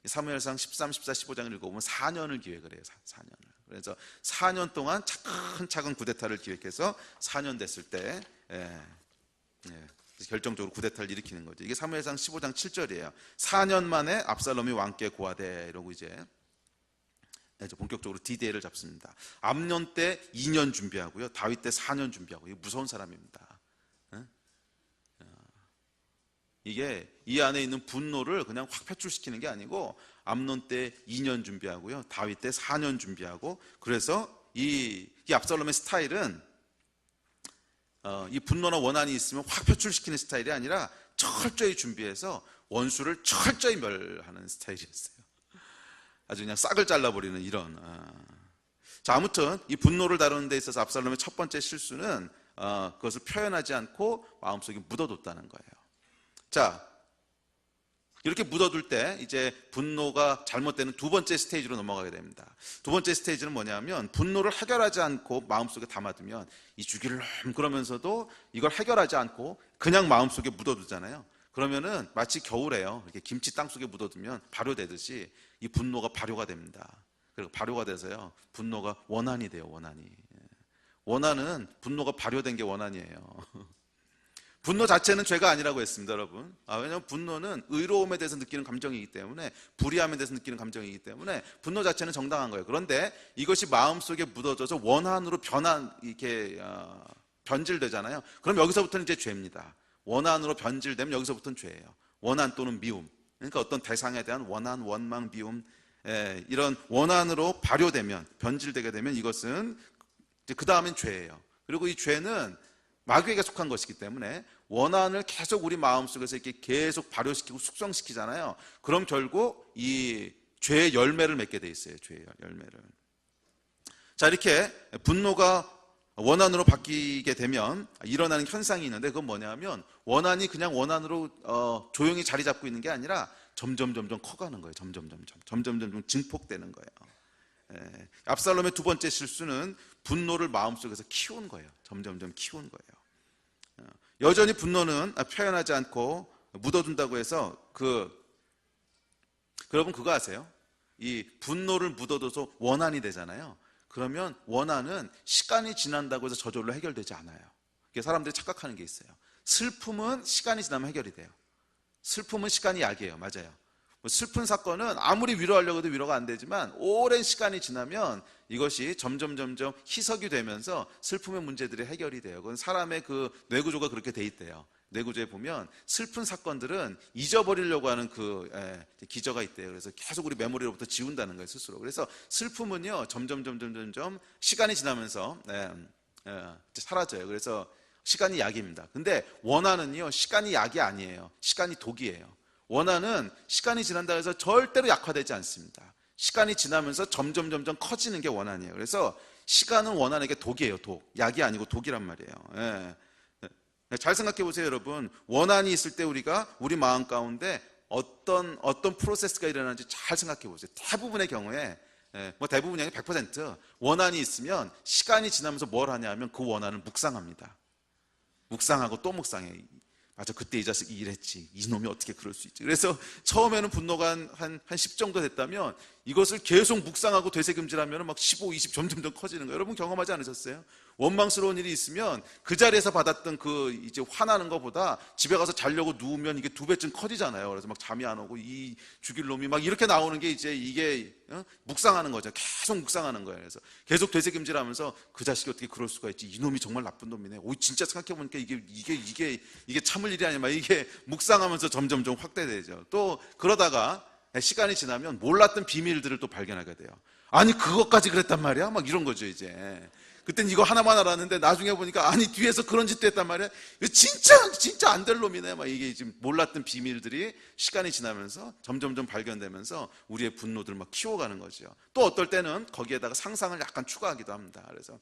사무엘상 13, 14, 15장을 읽어보면 4년을 기획을 해요. 4년을. 그래서 4년 동안 차근차근 쿠데타를 기획해서 4년 됐을 때 결정적으로 쿠데타를 일으키는 거죠. 이게 사무엘상 15장 7절이에요. 4년 만에 압살롬이 왕께 고하되 이러고 이제 본격적으로 D-Day를 잡습니다. 암논 때 2년 준비하고요. 다윗 때 4년 준비하고. 이게 무서운 사람입니다. 이게 이 안에 있는 분노를 그냥 확 표출시키는 게 아니고 암논 때 2년 준비하고요. 다윗 때 4년 준비하고. 그래서 이 압살롬의 스타일은 이 분노나 원한이 있으면 확 표출시키는 스타일이 아니라 철저히 준비해서 원수를 철저히 멸하는 스타일이었어요. 아주 그냥 싹을 잘라버리는 이런. 자, 아무튼 이 분노를 다루는 데 있어서 압살롬의 첫 번째 실수는 그것을 표현하지 않고 마음속에 묻어뒀다는 거예요. 자, 이렇게 묻어둘 때 이제 분노가 잘못되는 두 번째 스테이지로 넘어가게 됩니다. 두 번째 스테이지는 뭐냐면 분노를 해결하지 않고 마음속에 담아두면 이 주기를 그러면서도 이걸 해결하지 않고 그냥 마음속에 묻어두잖아요. 그러면은 마치 겨울에요. 이렇게 김치 땅속에 묻어두면 발효되듯이 이 분노가 발효가 됩니다. 그리고 발효가 돼서요. 분노가 원한이 돼요. 원한은 분노가 발효된 게 원한이에요. 분노 자체는 죄가 아니라고 했습니다, 여러분. 왜냐하면 분노는 의로움에 대해서 느끼는 감정이기 때문에, 불의함에 대해서 느끼는 감정이기 때문에 분노 자체는 정당한 거예요. 그런데 이것이 마음속에 묻어져서 원한으로 변질되잖아요. 그럼 여기서부터는 이제 죄입니다. 원한으로 변질되면 여기서부터는 죄예요. 원한 또는 미움. 그러니까 어떤 대상에 대한 원한, 원망, 미움, 이런 원한으로 발효되면, 변질되게 되면 이것은 그 다음엔 죄예요. 그리고 이 죄는 마귀에게 속한 것이기 때문에 원한을 계속 우리 마음속에서 이렇게 계속 발효시키고 숙성시키잖아요. 그럼 결국 이 죄의 열매를 맺게 돼 있어요. 죄의 열매를. 자, 이렇게 분노가 원한으로 바뀌게 되면 일어나는 현상이 있는데 그건 뭐냐면 원한이 그냥 원한으로 조용히 자리 잡고 있는 게 아니라 점점 커가는 거예요. 점점 증폭되는 거예요. 압살롬의 두 번째 실수는 분노를 마음속에서 키운 거예요. 점점 키운 거예요. 여전히 분노는 표현하지 않고 묻어둔다고 해서 여러분 그거 아세요? 이 분노를 묻어둬서 원한이 되잖아요. 그러면 원한은 시간이 지난다고 해서 저절로 해결되지 않아요. 사람들이 착각하는 게 있어요. 슬픔은 시간이 지나면 해결이 돼요. 슬픔은 시간이 약이에요. 맞아요. 슬픈 사건은 아무리 위로하려고 해도 위로가 안 되지만 오랜 시간이 지나면 이것이 점점 희석이 되면서 슬픔의 문제들이 해결이 돼요. 그건 사람의 그 뇌구조가 그렇게 돼 있대요. 뇌구조에 보면 슬픈 사건들은 잊어버리려고 하는 기저가 있대요. 그래서 계속 우리 메모리로부터 지운다는 거예요, 스스로. 그래서 슬픔은요, 점점 시간이 지나면서 사라져요. 그래서 시간이 약입니다. 근데 원한은요, 시간이 약이 아니에요. 시간이 독이에요. 원한은 시간이 지난다고 해서 절대로 약화되지 않습니다. 시간이 지나면서 점점 커지는 게 원한이에요. 그래서 시간은 원한에게 독이에요. 독. 약이 아니고 독이란 말이에요. 잘 생각해 보세요, 여러분. 원한이 있을 때 우리 마음 가운데 어떤 프로세스가 일어나는지 잘 생각해 보세요. 대부분의 경우에, 뭐 대부분이 아니라 100% 원한이 있으면 시간이 지나면서 뭘 하냐면 그 원한을 묵상합니다. 묵상하고 또 묵상해. 맞아, 그때 이 자식이 이랬지. 이놈이 어떻게 그럴 수 있지. 그래서 처음에는 분노가 한 10 정도 됐다면 이것을 계속 묵상하고 되새김질하면 막 15, 20 점점 더 커지는 거예요. 여러분 경험하지 않으셨어요? 원망스러운 일이 있으면 그 자리에서 받았던 그 이제 화나는 것보다 집에 가서 자려고 누우면 이게 2배쯤 커지잖아요. 그래서 막 잠이 안 오고 이 죽일 놈이 막 이렇게 나오는 게 이제 이게 묵상하는 거죠. 계속 묵상하는 거예요. 그래서 계속 되새김질하면서 그 자식이 어떻게 그럴 수가 있지? 이놈이 정말 나쁜 놈이네. 오, 진짜 생각해 보니까 이게 참을 일이 아니야. 막 이게 묵상하면서 점점 좀 확대되죠. 또 그러다가 시간이 지나면 몰랐던 비밀들을 또 발견하게 돼요. 아니 그것까지 그랬단 말이야? 막 이런 거죠 이제. 그땐 이거 하나만 알았는데 나중에 보니까 아니 뒤에서 그런 짓도 했단 말이야. 진짜 안 될 놈이네. 막 이게 지금 몰랐던 비밀들이 시간이 지나면서 점점점 발견되면서 우리의 분노들을 막 키워가는 거죠. 또 어떨 때는 거기에다가 상상을 약간 추가하기도 합니다. 그래서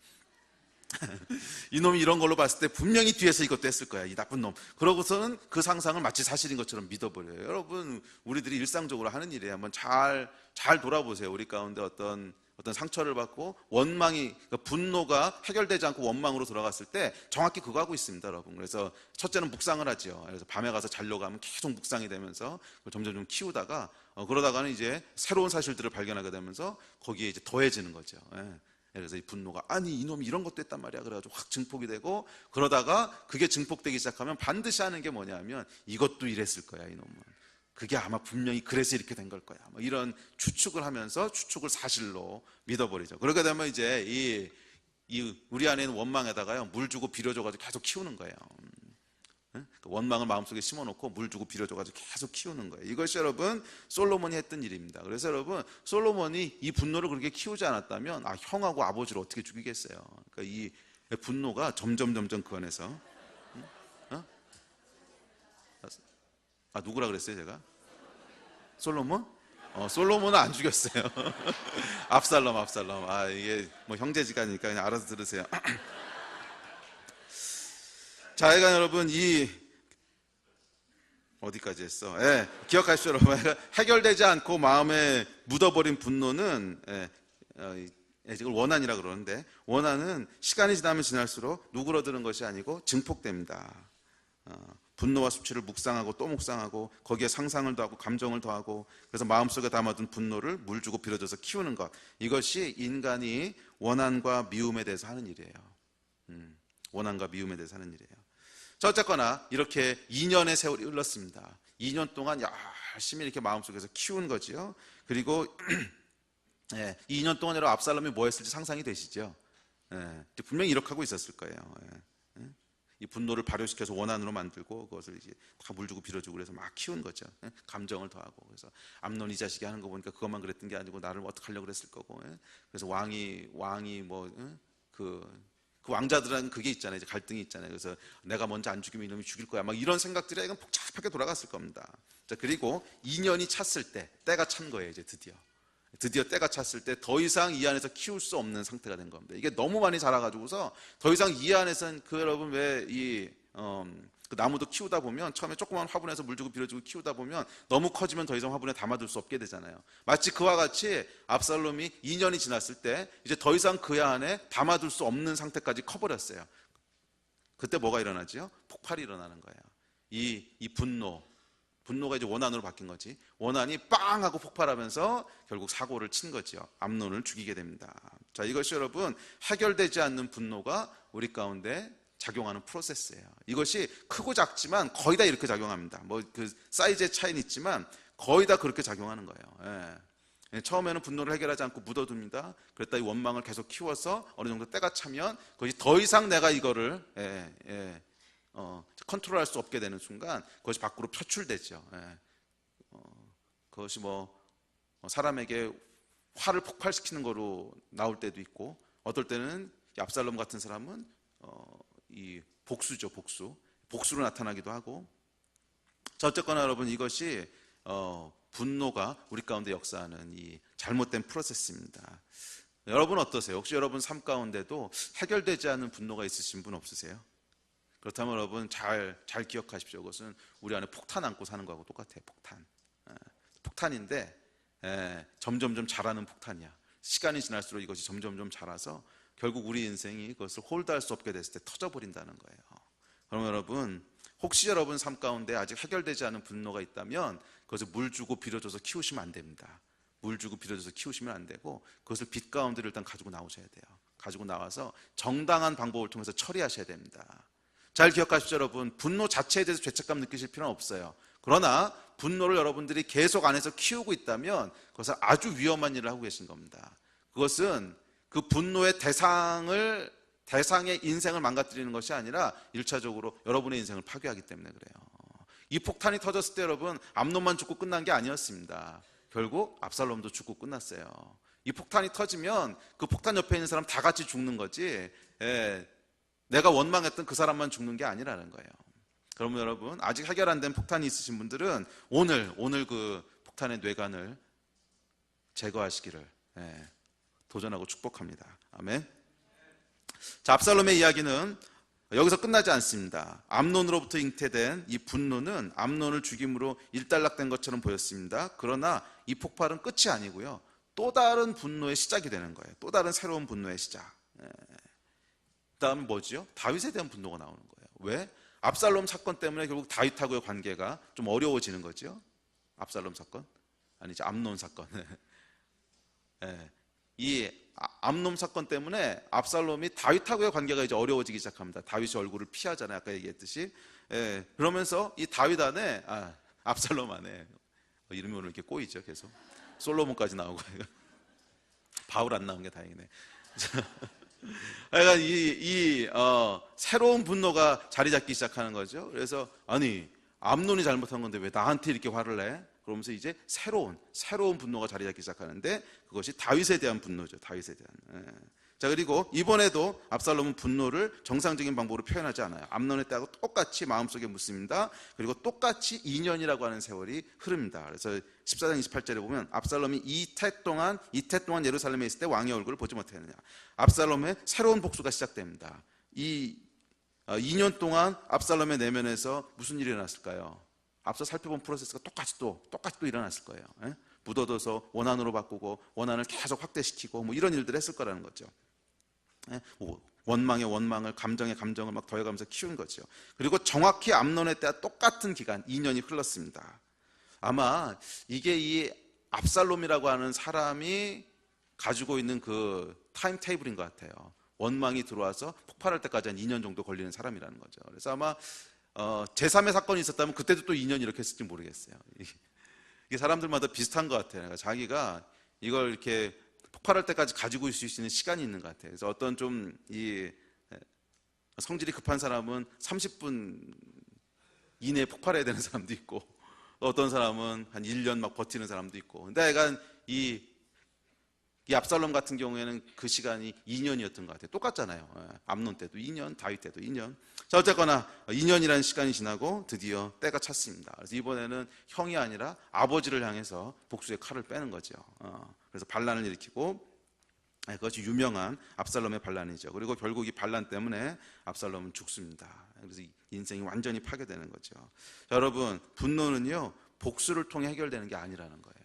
이놈이 이런 걸로 봤을 때 분명히 뒤에서 이것도 했을 거야, 이 나쁜 놈. 그러고서는 그 상상을 마치 사실인 것처럼 믿어버려요. 여러분, 우리들이 일상적으로 하는 일이에요. 한번 잘 돌아보세요. 우리 가운데 어떤 상처를 받고 원망이, 그러니까 분노가 해결되지 않고 원망으로 돌아갔을 때 정확히 그거 하고 있습니다, 여러분. 그래서 첫째는 묵상을 하죠. 그래서 밤에 가서 자려고 하면 계속 묵상이 되면서 그걸 점점 좀 키우다가 그러다가는 이제 새로운 사실들을 발견하게 되면서 거기에 이제 더해지는 거죠. 그래서 이 분노가 아니 이놈이 이런 것도 했단 말이야. 그래가지고 확 증폭이 되고 그러다가 그게 증폭되기 시작하면 반드시 하는 게 뭐냐면 이것도 이랬을 거야, 이놈은. 그게 아마 분명히 그래서 이렇게 된 걸 거야. 뭐 이런 추측을 하면서 추측을 사실로 믿어버리죠. 그러게 되면 이제 우리 안에 있는 원망에다가요 물 주고 비료줘가지고 계속 키우는 거예요. 원망을 마음속에 심어놓고 물 주고 비료줘가지고 계속 키우는 거예요. 이것이 여러분 솔로몬이 했던 일입니다. 그래서 여러분 솔로몬이 이 분노를 그렇게 키우지 않았다면 형하고 아버지를 어떻게 죽이겠어요. 그러니까 이 분노가 점점 그 안에서 누구라 그랬어요 제가? 솔로몬? 솔로몬은 안 죽였어요. 압살롬. 이게 뭐 형제지간이니까 그냥 알아서 들으세요. 자, 그러니까 여러분 어디까지 했어? 기억하십시오, 여러분. 해결되지 않고 마음에 묻어버린 분노는 이걸 원한이라 그러는데 원한은 시간이 지나면 지날수록 누그러드는 것이 아니고 증폭됩니다. 분노와 수치를 묵상하고 또 묵상하고 거기에 상상을 더하고 감정을 더하고 그래서 마음속에 담아둔 분노를 물 주고 빌어줘서 키우는 것, 이것이 인간이 원한과 미움에 대해서 하는 일이에요. 원한과 미움에 대해서 하는 일이에요. 자, 어쨌거나 이렇게 2년의 세월이 흘렀습니다. 2년 동안 열심히 이렇게 마음속에서 키운 거지요. 그리고 2년 동안 여러분 압살롬이 뭐 했을지 상상이 되시죠? 분명히 이렇게 하고 있었을 거예요. 이 분노를 발효시켜서 원한으로 만들고 그것을 이제 다 물 주고 빌어주고 그래서 막 키운 거죠. 감정을 더하고. 그래서 암논 이 자식이 하는 거 보니까 그것만 그랬던 게 아니고 나를 어떻게 하려고 그랬을 거고. 그래서 왕이 그 왕자들은 그게 있잖아요. 이제 갈등이 있잖아요. 그래서 내가 먼저 안 죽이면 이놈이 죽일 거야. 막 이런 생각들이 이건 복잡하게 돌아갔을 겁니다. 자, 그리고 2년이 찼을 때 때가 찬 거예요. 이제 드디어 때가 찼을 때 더 이상 이 안에서 키울 수 없는 상태가 된 겁니다. 이게 너무 많이 자라가지고서 더 이상 이 안에서는 여러분 왜 그 나무도 키우다 보면 처음에 조그만 화분에서 물 주고 빌어주고 키우다 보면 너무 커지면 더 이상 화분에 담아둘 수 없게 되잖아요. 마치 그와 같이 압살롬이 2년이 지났을 때 이제 더 이상 그 안에 담아둘 수 없는 상태까지 커버렸어요. 그때 뭐가 일어나죠? 폭발이 일어나는 거예요. 이 분노가 이제 원한으로 바뀐 거지. 원한이 빵 하고 폭발하면서 결국 사고를 친 거죠. 암논을 죽이게 됩니다. 자, 이것이 여러분 해결되지 않는 분노가 우리 가운데 작용하는 프로세스예요. 이것이 크고 작지만 거의 다 이렇게 작용합니다. 뭐 그 사이즈의 차이는 있지만 거의 다 그렇게 작용하는 거예요. 처음에는 분노를 해결하지 않고 묻어둡니다. 그랬다 이 원망을 계속 키워서 어느 정도 때가 차면 그것이 더 이상 내가 이거를 컨트롤할 수 없게 되는 순간 그것이 밖으로 표출되죠. 그것이 사람에게 화를 폭발시키는 거로 나올 때도 있고 어떨 때는 압살롬 같은 사람은 이 복수죠. 복수로 나타나기도 하고. 자, 어쨌거나 여러분 이것이 분노가 우리 가운데 역사하는 이 잘못된 프로세스입니다. 여러분 어떠세요? 혹시 여러분 삶 가운데도 해결되지 않은 분노가 있으신 분 없으세요? 그렇다면 여러분 잘 기억하십시오. 그것은 우리 안에 폭탄 안고 사는 거하고 똑같아요. 폭탄. 폭탄인데 점점점 자라는 폭탄이야. 시간이 지날수록 이것이 점점점 자라서 결국 우리 인생이 그것을 홀드할 수 없게 됐을 때 터져버린다는 거예요. 그러면 여러분, 혹시 여러분 삶 가운데 아직 해결되지 않은 분노가 있다면 그것을 물 주고 빌어줘서 키우시면 안 됩니다. 물 주고 빌어줘서 키우시면 안 되고 그것을 빛 가운데를 일단 가지고 나오셔야 돼요. 가지고 나와서 정당한 방법을 통해서 처리하셔야 됩니다. 잘 기억하십시오. 여러분, 분노 자체에 대해서 죄책감 느끼실 필요는 없어요. 그러나 분노를 여러분들이 계속 안에서 키우고 있다면 그것은 아주 위험한 일을 하고 계신 겁니다. 그것은 그 분노의 대상의 인생을 망가뜨리는 것이 아니라 1차적으로 여러분의 인생을 파괴하기 때문에 그래요. 이 폭탄이 터졌을 때 여러분, 암논만 죽고 끝난 게 아니었습니다. 결국 압살롬도 죽고 끝났어요. 이 폭탄이 터지면 그 폭탄 옆에 있는 사람 다 같이 죽는 거지, 내가 원망했던 그 사람만 죽는 게 아니라는 거예요. 그러면 여러분, 아직 해결 안 된 폭탄이 있으신 분들은 오늘 그 폭탄의 뇌관을 제거하시기를 도전하고 축복합니다. 아멘. 자, 압살롬의 이야기는 여기서 끝나지 않습니다. 암논으로부터 잉태된 이 분노는 암논을 죽임으로 일단락된 것처럼 보였습니다. 그러나 이 폭발은 끝이 아니고요, 또 다른 분노의 시작이 되는 거예요. 또 다른 새로운 분노의 시작. 그 다음은 뭐지요? 다윗에 대한 분노가 나오는 거예요. 왜? 압살롬 사건 때문에 결국 다윗하고의 관계가 좀 어려워지는 거죠. 압살롬 사건? 아니죠, 암논 사건. 이 암논 사건 때문에 압살롬이 다윗하고의 관계가 이제 어려워지기 시작합니다. 다윗이 얼굴을 피하잖아요. 아까 얘기했듯이. 그러면서 이 다윗 안에, 압살롬 안에, 이름이 오늘 이렇게 꼬이죠, 계속. 솔로몬까지 나오고. 바울 안 나온 게 다행이네. 그러니까 새로운 분노가 자리 잡기 시작하는 거죠. 그래서 아니, 암논이 잘못한 건데 왜 나한테 이렇게 화를 내? 그러면서 이제 새로운 분노가 자리 잡기 시작하는데 그것이 다윗에 대한 분노죠. 다윗에 대한. 자, 그리고 이번에도 압살롬은 분노를 정상적인 방법으로 표현하지 않아요. 암논의 때하고 똑같이 마음속에 묻습니다. 그리고 똑같이 2년이라고 하는 세월이 흐릅니다. 그래서 14장 28절에 보면 압살롬이 이태 동안 예루살렘에 있을 때 왕의 얼굴을 보지 못했느냐. 압살롬의 새로운 복수가 시작됩니다. 이 2년 동안 압살롬의 내면에서 무슨 일이 일어났을까요? 앞서 살펴본 프로세스가 똑같이 또 일어났을 거예요. 묻어둬서 원한으로 바꾸고 원한을 계속 확대시키고 뭐 이런 일들을 했을 거라는 거죠. 원망의 원망을, 감정의 감정을 막 더해가면서 키운 거죠. 그리고 정확히 암논의 때와 똑같은 기간 2년이 흘렀습니다. 아마 이게 이 압살롬이라고 하는 사람이 가지고 있는 그 타임 테이블인 것 같아요. 원망이 들어와서 폭발할 때까지 한 2년 정도 걸리는 사람이라는 거죠. 그래서 아마 제3의 사건이 있었다면 그때도 또 2년 이렇게 했을지 모르겠어요. 이게 사람들마다 비슷한 것 같아요. 그러니까 자기가 이걸 이렇게 폭발할 때까지 가지고 있을 수 있는 시간이 있는 것 같아요. 그래서 어떤 좀 성질이 급한 사람은 30분 이내에 폭발해야 되는 사람도 있고, 어떤 사람은 한 1년 막 버티는 사람도 있고. 근데 약간 이 압살롬 같은 경우에는 그 시간이 2년이었던 것 같아요. 똑같잖아요. 암논 때도 2년, 다윗 때도 2년. 자, 어쨌거나 2년이라는 시간이 지나고 드디어 때가 찼습니다. 그래서 이번에는 형이 아니라 아버지를 향해서 복수의 칼을 빼는 거죠. 그래서 반란을 일으키고, 그것이 유명한 압살롬의 반란이죠. 그리고 결국 이 반란 때문에 압살롬은 죽습니다. 그래서 인생이 완전히 파괴되는 거죠. 자, 여러분, 분노는요, 복수를 통해 해결되는 게 아니라는 거예요.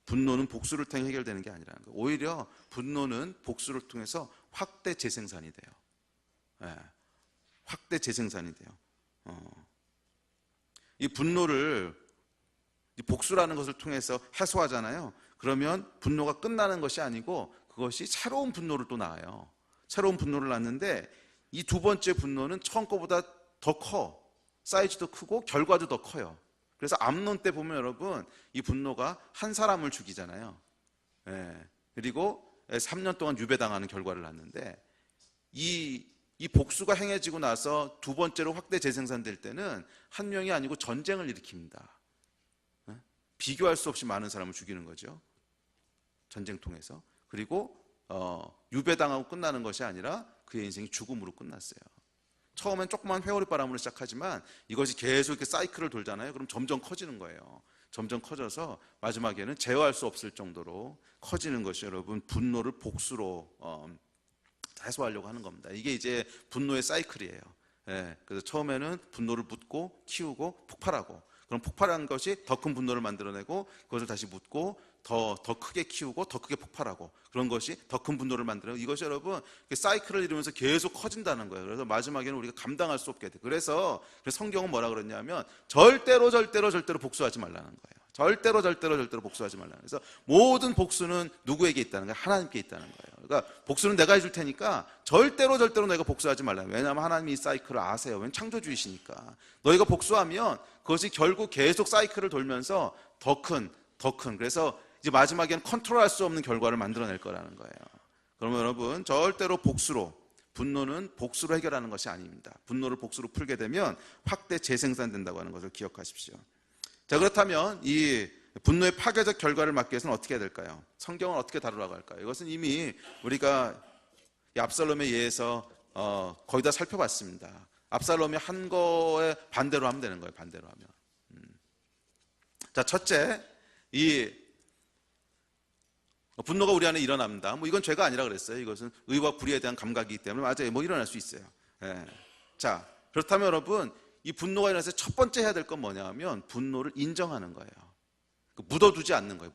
분노는 복수를 통해 해결되는 게 아니라는 거예요. 오히려 분노는 복수를 통해서 확대 재생산이 돼요. 확대 재생산이 돼요. 이 분노를 복수라는 것을 통해서 해소하잖아요. 그러면 분노가 끝나는 것이 아니고 그것이 새로운 분노를 또 낳아요. 새로운 분노를 낳는데 이 두 번째 분노는 처음 거보다 더 커. 사이즈도 크고 결과도 더 커요. 그래서 암논 때 보면 여러분, 이 분노가 한 사람을 죽이잖아요. 그리고 3년 동안 유배당하는 결과를 낳는데, 이 복수가 행해지고 나서 두 번째로 확대 재생산될 때는 한 명이 아니고 전쟁을 일으킵니다. 비교할 수 없이 많은 사람을 죽이는 거죠. 전쟁 통해서. 그리고 유배당하고 끝나는 것이 아니라 그의 인생이 죽음으로 끝났어요. 처음엔 조그만 회오리바람으로 시작하지만 이것이 계속 이렇게 사이클을 돌잖아요. 그럼 점점 커지는 거예요. 점점 커져서 마지막에는 제어할 수 없을 정도로 커지는 것이 여러분, 분노를 복수로 해소하려고 하는 겁니다. 이게 이제 분노의 사이클이에요. 예, 그래서 처음에는 분노를 묻고 키우고 폭발하고, 그럼 폭발한 것이 더 큰 분노를 만들어내고 그것을 다시 묻고 더 크게 키우고 더 크게 폭발하고, 그런 것이 더 큰 분노를 만들어내고, 이것이 여러분 사이클을 이루면서 계속 커진다는 거예요. 그래서 마지막에는 우리가 감당할 수 없게 돼. 그래서 성경은 뭐라 그러냐면 절대로 복수하지 말라는 거예요. 절대로 복수하지 말라는 거예요. 그래서 모든 복수는 누구에게 있다는 거예요? 하나님께 있다는 거예요. 그러니까 복수는 내가 해줄 테니까 절대로 너희가 복수하지 말라는 거예요. 왜냐하면 하나님이 이 사이클을 아세요. 왜냐하면 창조주이시니까. 너희가 복수하면 그것이 결국 계속 사이클을 돌면서 더 큰 그래서 이제 마지막에는 컨트롤할 수 없는 결과를 만들어낼 거라는 거예요. 그러면 여러분, 절대로 분노는 복수로 해결하는 것이 아닙니다. 분노를 복수로 풀게 되면 확대 재생산된다고 하는 것을 기억하십시오. 자, 그렇다면 이 분노의 파괴적 결과를 막기 위해서는 어떻게 해야 될까요? 성경은 어떻게 다루라고 할까요? 이것은 이미 우리가 이 압살롬의 예에서 거의 다 살펴봤습니다. 압살롬이 한 거에 반대로 하면 되는 거예요. 반대로 하면. 자, 첫째, 이 분노가 우리 안에 일어납니다. 이건 죄가 아니라 그랬어요. 이것은 의와 불의에 대한 감각이기 때문에 맞아요. 일어날 수 있어요. 예. 자, 그렇다면 여러분, 이 분노가 일어나서 첫 번째 해야 될 건 뭐냐면 분노를 인정하는 거예요. 묻어두지 않는 거예요.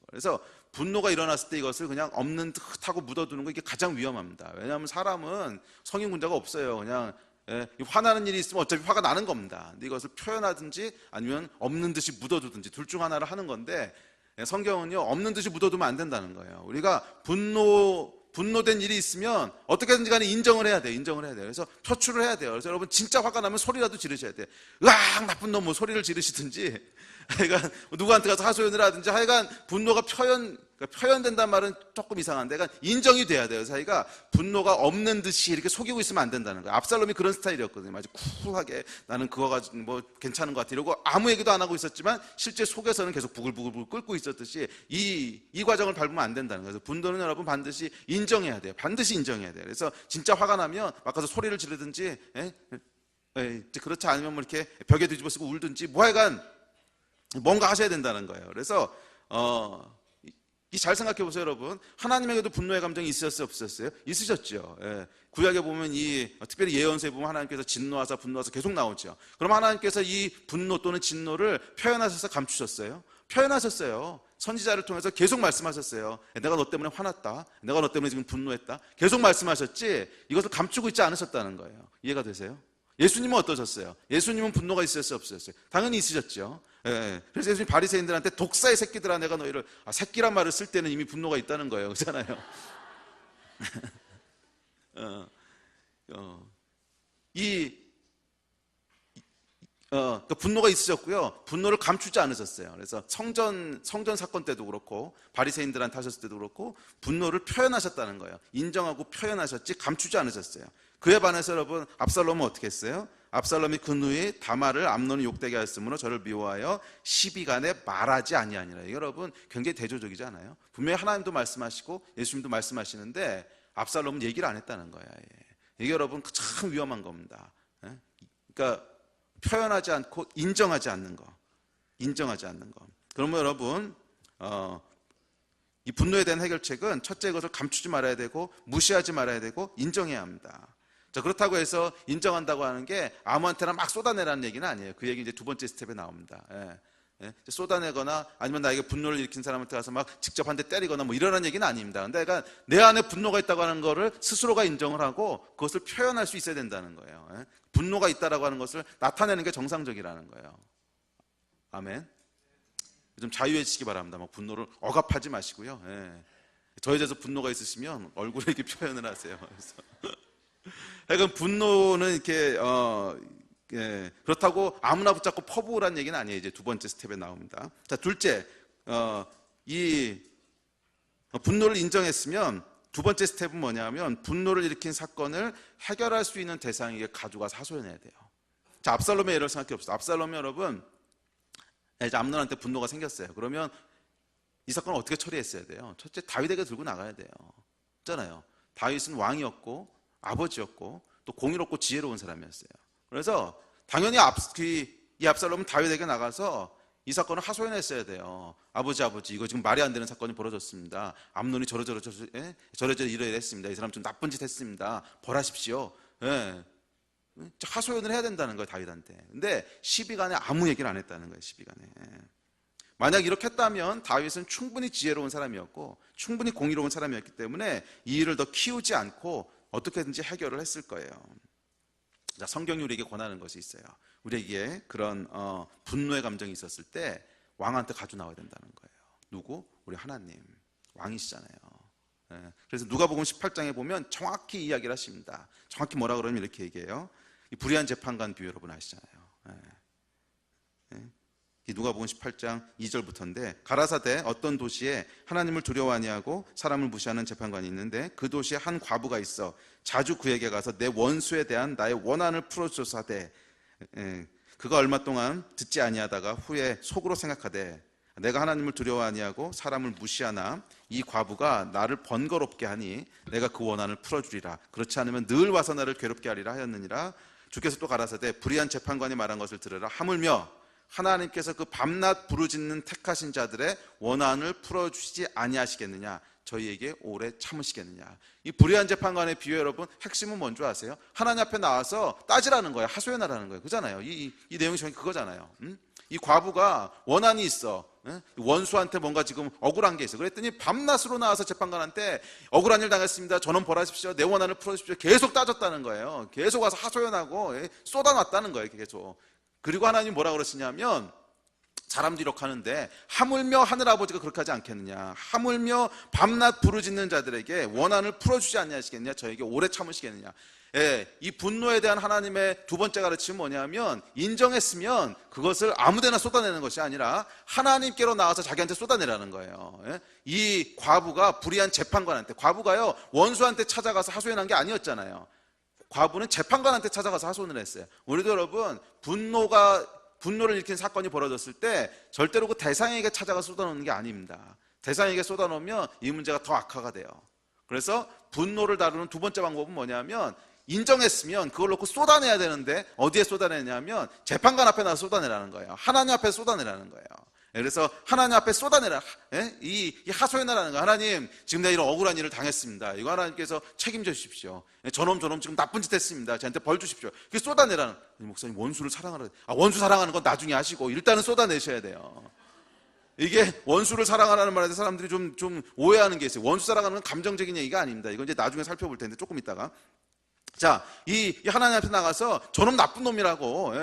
그래서 분노가 일어났을 때 이것을 그냥 없는 듯 하고 묻어두는 거, 이게 가장 위험합니다. 왜냐하면 사람은 성인군자가 없어요. 그냥 화나는 일이 있으면 어차피 화가 나는 겁니다. 근데 이것을 표현하든지 아니면 없는 듯이 묻어두든지 둘 중 하나를 하는 건데, 성경은요 없는 듯이 묻어두면 안 된다는 거예요. 우리가 분노된 일이 있으면 어떻게든지 간에 인정을 해야 돼요. 그래서 표출을 해야 돼요. 그래서 여러분, 진짜 화가 나면 소리라도 지르셔야 돼요. 으악 나쁜 놈, 소리를 지르시든지, 하여간 누구한테 가서 하소연을 하든지, 하여간 분노가 표현된단 말은 조금 이상한데, 그러니까 인정이 돼야 돼요. 자기가 분노가 없는 듯이 이렇게 속이고 있으면 안 된다는 거예요. 압살롬이 그런 스타일이었거든요. 아주 쿨하게 나는 그거 가지고 괜찮은 것 같아 이러고 아무 얘기도 안 하고 있었지만 실제 속에서는 계속 부글부글 끓고 있었듯이 이 과정을 밟으면 안 된다는 거예요. 그래서 분노는 여러분 반드시 인정해야 돼요. 그래서 진짜 화가 나면 막 가서 소리를 지르든지, 그렇지 않으면 이렇게 벽에 뒤집어 쓰고 울든지, 하여간 뭔가 하셔야 된다는 거예요. 그래서 잘 생각해 보세요, 여러분. 하나님에게도 분노의 감정이 있으셨어요, 없으셨어요? 있으셨죠. 구약에 보면 특별히 예언서에 보면 하나님께서 진노하사 분노하사 계속 나오죠. 그럼 하나님께서 이 분노 또는 진노를 표현하셔서 감추셨어요? 표현하셨어요. 선지자를 통해서 계속 말씀하셨어요. 내가 너 때문에 화났다. 내가 너 때문에 지금 분노했다. 계속 말씀하셨지 이것을 감추고 있지 않으셨다는 거예요. 이해가 되세요? 예수님은 어떠셨어요? 예수님은 분노가 있으셨어요, 없으셨어요? 당연히 있으셨죠. 그래서 예수님 바리새인들한테 독사의 새끼들아 내가 너희를, 새끼란 말을 쓸 때는 이미 분노가 있다는 거예요. 그렇잖아요. 그 분노가 있으셨고요. 분노를 감추지 않으셨어요. 그래서 성전 사건 때도 그렇고 바리새인들한테 하셨을 때도 그렇고 분노를 표현하셨다는 거예요. 인정하고 표현하셨지 감추지 않으셨어요. 그에 반해서 여러분, 압살롬은 어떻게 했어요? 압살롬이 그 후에 다말을 암논이 욕되게 하였으므로 저를 미워하여 시비간에 말하지 아니하니라. 여러분, 굉장히 대조적이지 않아요? 분명히 하나님도 말씀하시고 예수님도 말씀하시는데 압살롬은 얘기를 안 했다는 거예요. 이게 여러분 참 위험한 겁니다. 그러니까 표현하지 않고 인정하지 않는 거. 그러면 여러분, 이 분노에 대한 해결책은 첫째, 것을 감추지 말아야 되고 무시하지 말아야 되고 인정해야 합니다. 자, 그렇다고 해서 인정한다고 하는 게 아무한테나 막 쏟아내라는 얘기는 아니에요. 그 얘기 이제 두 번째 스텝에 나옵니다. 쏟아내거나 아니면 나에게 분노를 일으킨 사람한테 가서 막 직접 한 대 때리거나 이러는 얘기는 아닙니다. 근데 그러니까 내 안에 분노가 있다고 하는 거를 스스로가 인정을 하고 그것을 표현할 수 있어야 된다는 거예요. 분노가 있다라고 하는 것을 나타내는 게 정상적이라는 거예요. 아멘. 좀 자유해지시기 바랍니다. 분노를 억압하지 마시고요. 저에 대해서 분노가 있으시면 얼굴에 이렇게 표현을 하세요. 그러니까 분노는 이렇게 그렇다고 아무나 붙잡고 퍼부으라는 얘기는 아니에요. 이제 두 번째 스텝에 나옵니다. 자, 둘째, 이 분노를 인정했으면 두 번째 스텝은 뭐냐면 분노를 일으킨 사건을 해결할 수 있는 대상에게 가져가서 하소연해야 돼요. 자, 압살롬의 예를 생각해 봅시다. 압살롬이 여러분, 이제 암논한테 분노가 생겼어요. 그러면 이 사건을 어떻게 처리했어야 돼요? 첫째, 다윗에게 들고 나가야 돼요. 있잖아요. 다윗은 왕이었고 아버지였고 또 공의롭고 지혜로운 사람이었어요. 그래서 당연히 이 압살롬은 다윗에게 나가서 이 사건을 하소연했어야 돼요. 아버지, 이거 지금 말이 안 되는 사건이 벌어졌습니다. 암논이 저러저러 이러했습니다. 이 사람 좀 나쁜 짓 했습니다. 벌하십시오. 하소연을 해야 된다는 거예요, 다윗한테. 근데 시비간에 아무 얘기를 안 했다는 거예요, 시비간에. 만약 이렇게 했다면 다윗은 충분히 지혜로운 사람이었고 충분히 공의로운 사람이었기 때문에 이 일을 더 키우지 않고 어떻게든지 해결을 했을 거예요. 자, 성경이 우리에게 권하는 것이 있어요. 우리에게 그런 분노의 감정이 있었을 때 왕한테 가져 나와야 된다는 거예요. 누구? 우리 하나님. 왕이시잖아요. 그래서 누가복음 18장에 보면 정확히 이야기를 하십니다. 정확히 뭐라 그러면 이렇게 얘기해요. 이 불의한 재판관 비유 여러분 아시잖아요. 누가복음 18장 2절부터인데, 가라사대 어떤 도시에 하나님을 두려워 아니하고 사람을 무시하는 재판관이 있는데 그 도시에 한 과부가 있어 자주 그에게 가서 내 원수에 대한 나의 원한을 풀어주소서 하되, 그가 얼마 동안 듣지 아니하다가 후에 속으로 생각하되 내가 하나님을 두려워 아니하고 사람을 무시하나 이 과부가 나를 번거롭게 하니 내가 그 원한을 풀어주리라. 그렇지 않으면 늘 와서 나를 괴롭게 하리라 하였느니라. 주께서 또 가라사대 불의한 재판관이 말한 것을 들으라. 하물며 하나님께서 그 밤낮 부르짖는 택하신 자들의 원한을 풀어주시지 아니하시겠느냐? 저희에게 오래 참으시겠느냐? 이 불의한 재판관의 비유 여러분 핵심은 뭔지 아세요? 하나님 앞에 나와서 따지라는 거예요. 하소연하라는 거예요. 그잖아요. 이 내용이 정확히 그거잖아요. 이 과부가 원한이 있어. 원수한테 뭔가 지금 억울한 게 있어. 그랬더니 밤낮으로 나와서 재판관한테 억울한 일 당했습니다. 저는 벌하십시오. 내 원한을 풀어주십시오. 계속 따졌다는 거예요. 계속 와서 하소연하고 쏟아놨다는 거예요. 계속. 그리고 하나님 뭐라 그러시냐면, 사람들이 이렇게 하는데 하물며 하늘아버지가 그렇게 하지 않겠느냐? 하물며 밤낮 부르짖는 자들에게 원한을 풀어주지 않냐시겠느냐? 저에게 오래 참으시겠느냐? 이 분노에 대한 하나님의 두 번째 가르침은 뭐냐면, 인정했으면 그것을 아무데나 쏟아내는 것이 아니라 하나님께로 나와서 자기한테 쏟아내라는 거예요. 이 과부가 불의한 재판관한테, 과부가요 원수한테 찾아가서 하소연한 게 아니었잖아요. 과부는 재판관한테 찾아가서 하소연을 했어요. 우리도 여러분 분노를 일으킨 사건이 벌어졌을 때 절대로 그 대상에게 찾아가 쏟아놓는 게 아닙니다. 대상에게 쏟아놓으면 이 문제가 더 악화가 돼요. 그래서 분노를 다루는 두 번째 방법은 뭐냐면, 인정했으면 그걸 놓고 쏟아내야 되는데 어디에 쏟아내냐면 재판관 앞에 나서 쏟아내라는 거예요. 하나님 앞에 쏟아내라는 거예요. 그래서 하나님 앞에 쏟아내라. 이 하소연하라는 거예요. 하나님, 지금 내가 이런 억울한 일을 당했습니다. 이거 하나님께서 책임져 주십시오. 저놈 지금 나쁜 짓 했습니다. 저한테 벌 주십시오. 그게 쏟아내라는. 목사님, 원수를 사랑하라. 원수 사랑하는 건 나중에 하시고 일단은 쏟아내셔야 돼요. 이게 원수를 사랑하라는 말에 사람들이 좀 오해하는 게 있어요. 원수 사랑하는 건 감정적인 얘기가 아닙니다. 이건 이제 나중에 살펴볼 텐데 조금 있다가. 자, 이 하나님 앞에 나가서 저놈 나쁜 놈이라고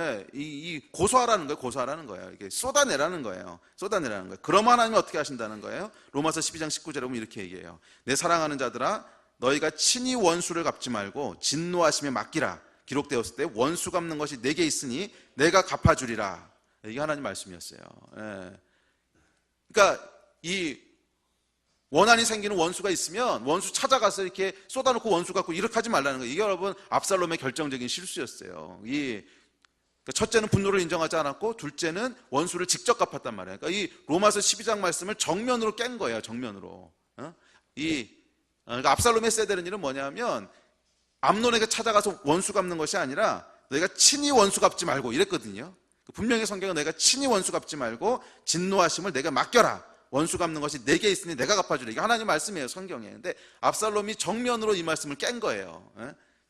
고소하라는 거예요. 고소하라는 거예요. 이게 쏟아내라는 거예요. 쏟아내라는 거예요. 그럼 하나님이 어떻게 하신다는 거예요? 로마서 12장 19절에 보면 이렇게 얘기해요. 내 사랑하는 자들아, 너희가 친히 원수를 갚지 말고 진노하심에 맡기라. 기록되었을 때 원수 갚는 것이 내게 있으니 내가 갚아주리라. 이게 하나님 말씀이었어요. 그러니까 이 원한이 생기는 원수가 있으면 원수 찾아가서 이렇게 쏟아놓고 원수 갖고 이렇게 하지 말라는 거예요. 이게 여러분 압살롬의 결정적인 실수였어요. 첫째는 분노를 인정하지 않았고, 둘째는 원수를 직접 갚았단 말이에요. 그러니까 이 로마서 12장 말씀을 정면으로 깬 거예요. 정면으로. 그러니까 압살롬이 했어야 되는 일은 뭐냐면, 암논에게 찾아가서 원수 갚는 것이 아니라 너희가 친히 원수 갚지 말고 이랬거든요. 분명히 성경은 너희가 친히 원수 갚지 말고 진노하심을 내가 맡겨라. 원수 갚는 것이 내게 있으니 내가 갚아주라. 이게 하나님 말씀이에요, 성경에. 근데 압살롬이 정면으로 이 말씀을 깬 거예요.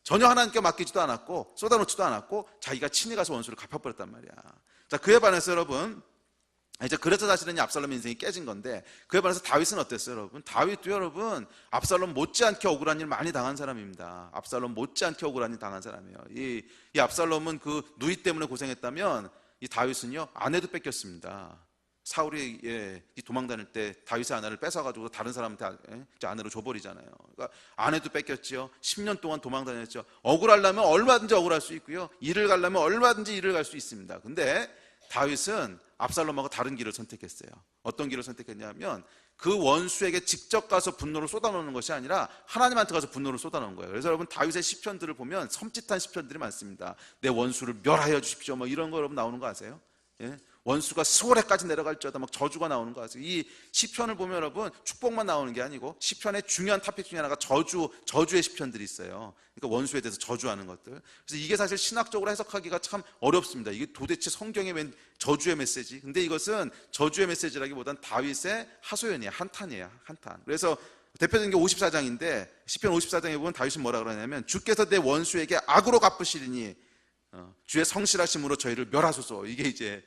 전혀 하나님께 맡기지도 않았고 쏟아놓지도 않았고 자기가 친히 가서 원수를 갚아버렸단 말이야. 자, 그에 반해서 여러분, 이제 그래서 사실은 이 압살롬의 인생이 깨진 건데, 그에 반해서 다윗은 어땠어요, 여러분? 다윗도 여러분 압살롬 못지않게 억울한 일 많이 당한 사람입니다. 압살롬 못지않게 억울한 일 당한 사람이에요. 이 압살롬은 그 누이 때문에 고생했다면, 이 다윗은요 아내도 뺏겼습니다. 사울이 도망 다닐 때 다윗의 아내를 뺏어가지고 다른 사람한테 아내로 줘버리잖아요. 그러니까 아내도 뺏겼죠. 10년 동안 도망 다녔죠. 억울하려면 얼마든지 억울할 수 있고요. 일을 가려면 얼마든지 일을 갈 수 있습니다. 근데 다윗은 압살롬하고 다른 길을 선택했어요. 어떤 길을 선택했냐면, 그 원수에게 직접 가서 분노를 쏟아놓는 것이 아니라 하나님한테 가서 분노를 쏟아놓은 거예요. 그래서 여러분 다윗의 시편들을 보면 섬찟한 시편들이 많습니다. 내 원수를 멸하여 주십시오, 뭐 이런 거 여러분 나오는 거 아세요? 원수가 스월에까지 내려갈지어다 막 저주가 나오는 거 아세요? 이 시편을 보면 여러분 축복만 나오는 게 아니고, 시편의 중요한 토픽 중에 하나가 저주의 시편들이 있어요. 그러니까 원수에 대해서 저주하는 것들. 그래서 이게 사실 신학적으로 해석하기가 참 어렵습니다. 이게 도대체 성경의 웬 저주의 메시지? 근데 이것은 저주의 메시지라기보단 다윗의 하소연이에요. 한탄이에요. 한탄. 그래서 대표적인 게 54장인데 시편 54장에 보면 다윗은 뭐라 그러냐면, 주께서 내 원수에게 악으로 갚으시리니 주의 성실하심으로 저희를 멸하소서. 이게 이제